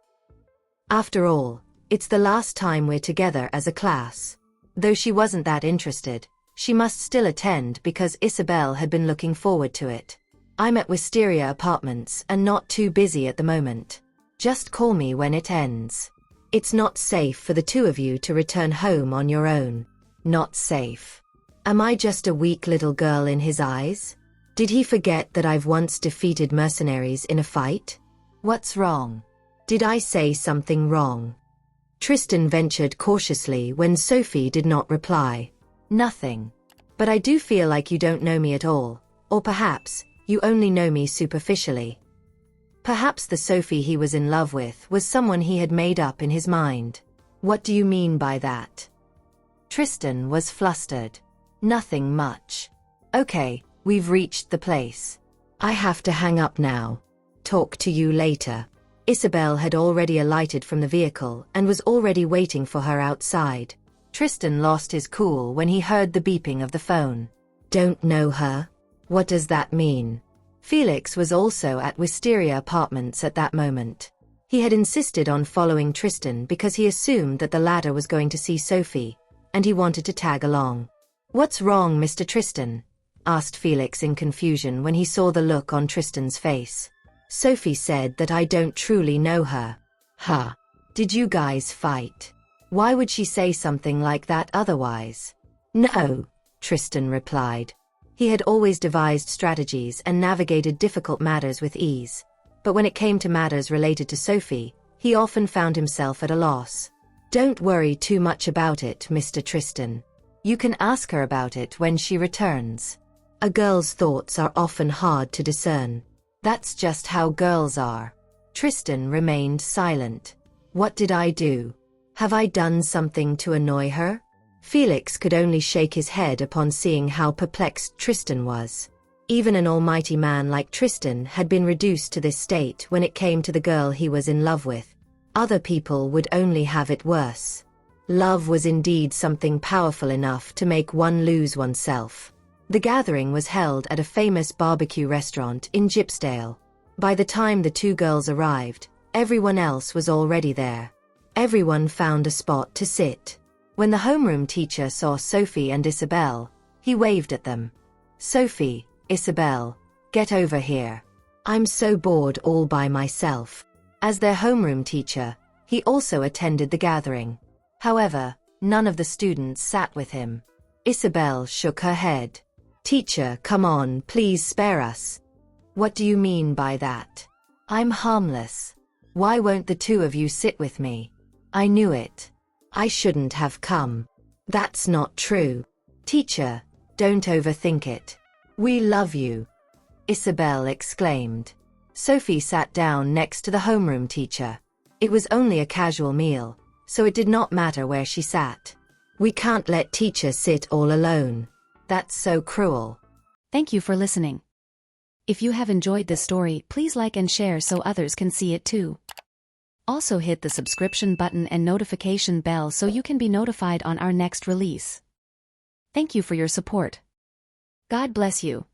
After all, it's the last time we're together as a class. Though she wasn't that interested, she must still attend because Isabel had been looking forward to it. I'm at Wisteria Apartments and not too busy at the moment. Just call me when it ends. It's not safe for the two of you to return home on your own. Not safe. Am I just a weak little girl in his eyes? Did he forget that I've once defeated mercenaries in a fight? What's wrong? Did I say something wrong? Tristan ventured cautiously when Sophie did not reply. Nothing. But I do feel like you don't know me at all, or perhaps you only know me superficially. Perhaps the Sophie he was in love with was someone he had made up in his mind. What do you mean by that? Tristan was flustered. Nothing much. Okay, we've reached the place. I have to hang up now. Talk to you later. Isabel had already alighted from the vehicle and was already waiting for her outside. Tristan lost his cool when he heard the beeping of the phone. Don't know her? What does that mean? Felix was also at Wisteria Apartments at that moment. He had insisted on following Tristan because he assumed that the latter was going to see Sophie, and he wanted to tag along. What's wrong, Mr. Tristan? Asked Felix in confusion when he saw the look on Tristan's face. Sophie said that I don't truly know her. Huh. Did you guys fight? Why would she say something like that otherwise? No, Tristan replied. He had always devised strategies and navigated difficult matters with ease. But when it came to matters related to Sophie, he often found himself at a loss. Don't worry too much about it, Mr. Tristan. You can ask her about it when she returns. A girl's thoughts are often hard to discern. That's just how girls are. Tristan remained silent. What did I do? Have I done something to annoy her? Felix could only shake his head upon seeing how perplexed Tristan was. Even an almighty man like Tristan had been reduced to this state when it came to the girl he was in love with. Other people would only have it worse. Love was indeed something powerful enough to make one lose oneself. The gathering was held at a famous barbecue restaurant in Gypsdale. By the time the two girls arrived, everyone else was already there. Everyone found a spot to sit. When the homeroom teacher saw Sophie and Isabel, he waved at them. Sophie, Isabel, get over here. I'm so bored all by myself. As their homeroom teacher, he also attended the gathering. However, none of the students sat with him. Isabel shook her head. Teacher, come on, please spare us. What do you mean by that? I'm harmless. Why won't the two of you sit with me? I knew it. I shouldn't have come. That's not true. Teacher, don't overthink it. We love you. Isabel exclaimed. Sophie sat down next to the homeroom teacher. It was only a casual meal, so it did not matter where she sat. We can't let teacher sit all alone. That's so cruel. Thank you for listening. If you have enjoyed this story, please like and share so others can see it too. Also hit the subscription button and notification bell so you can be notified on our next release. Thank you for your support. God bless you.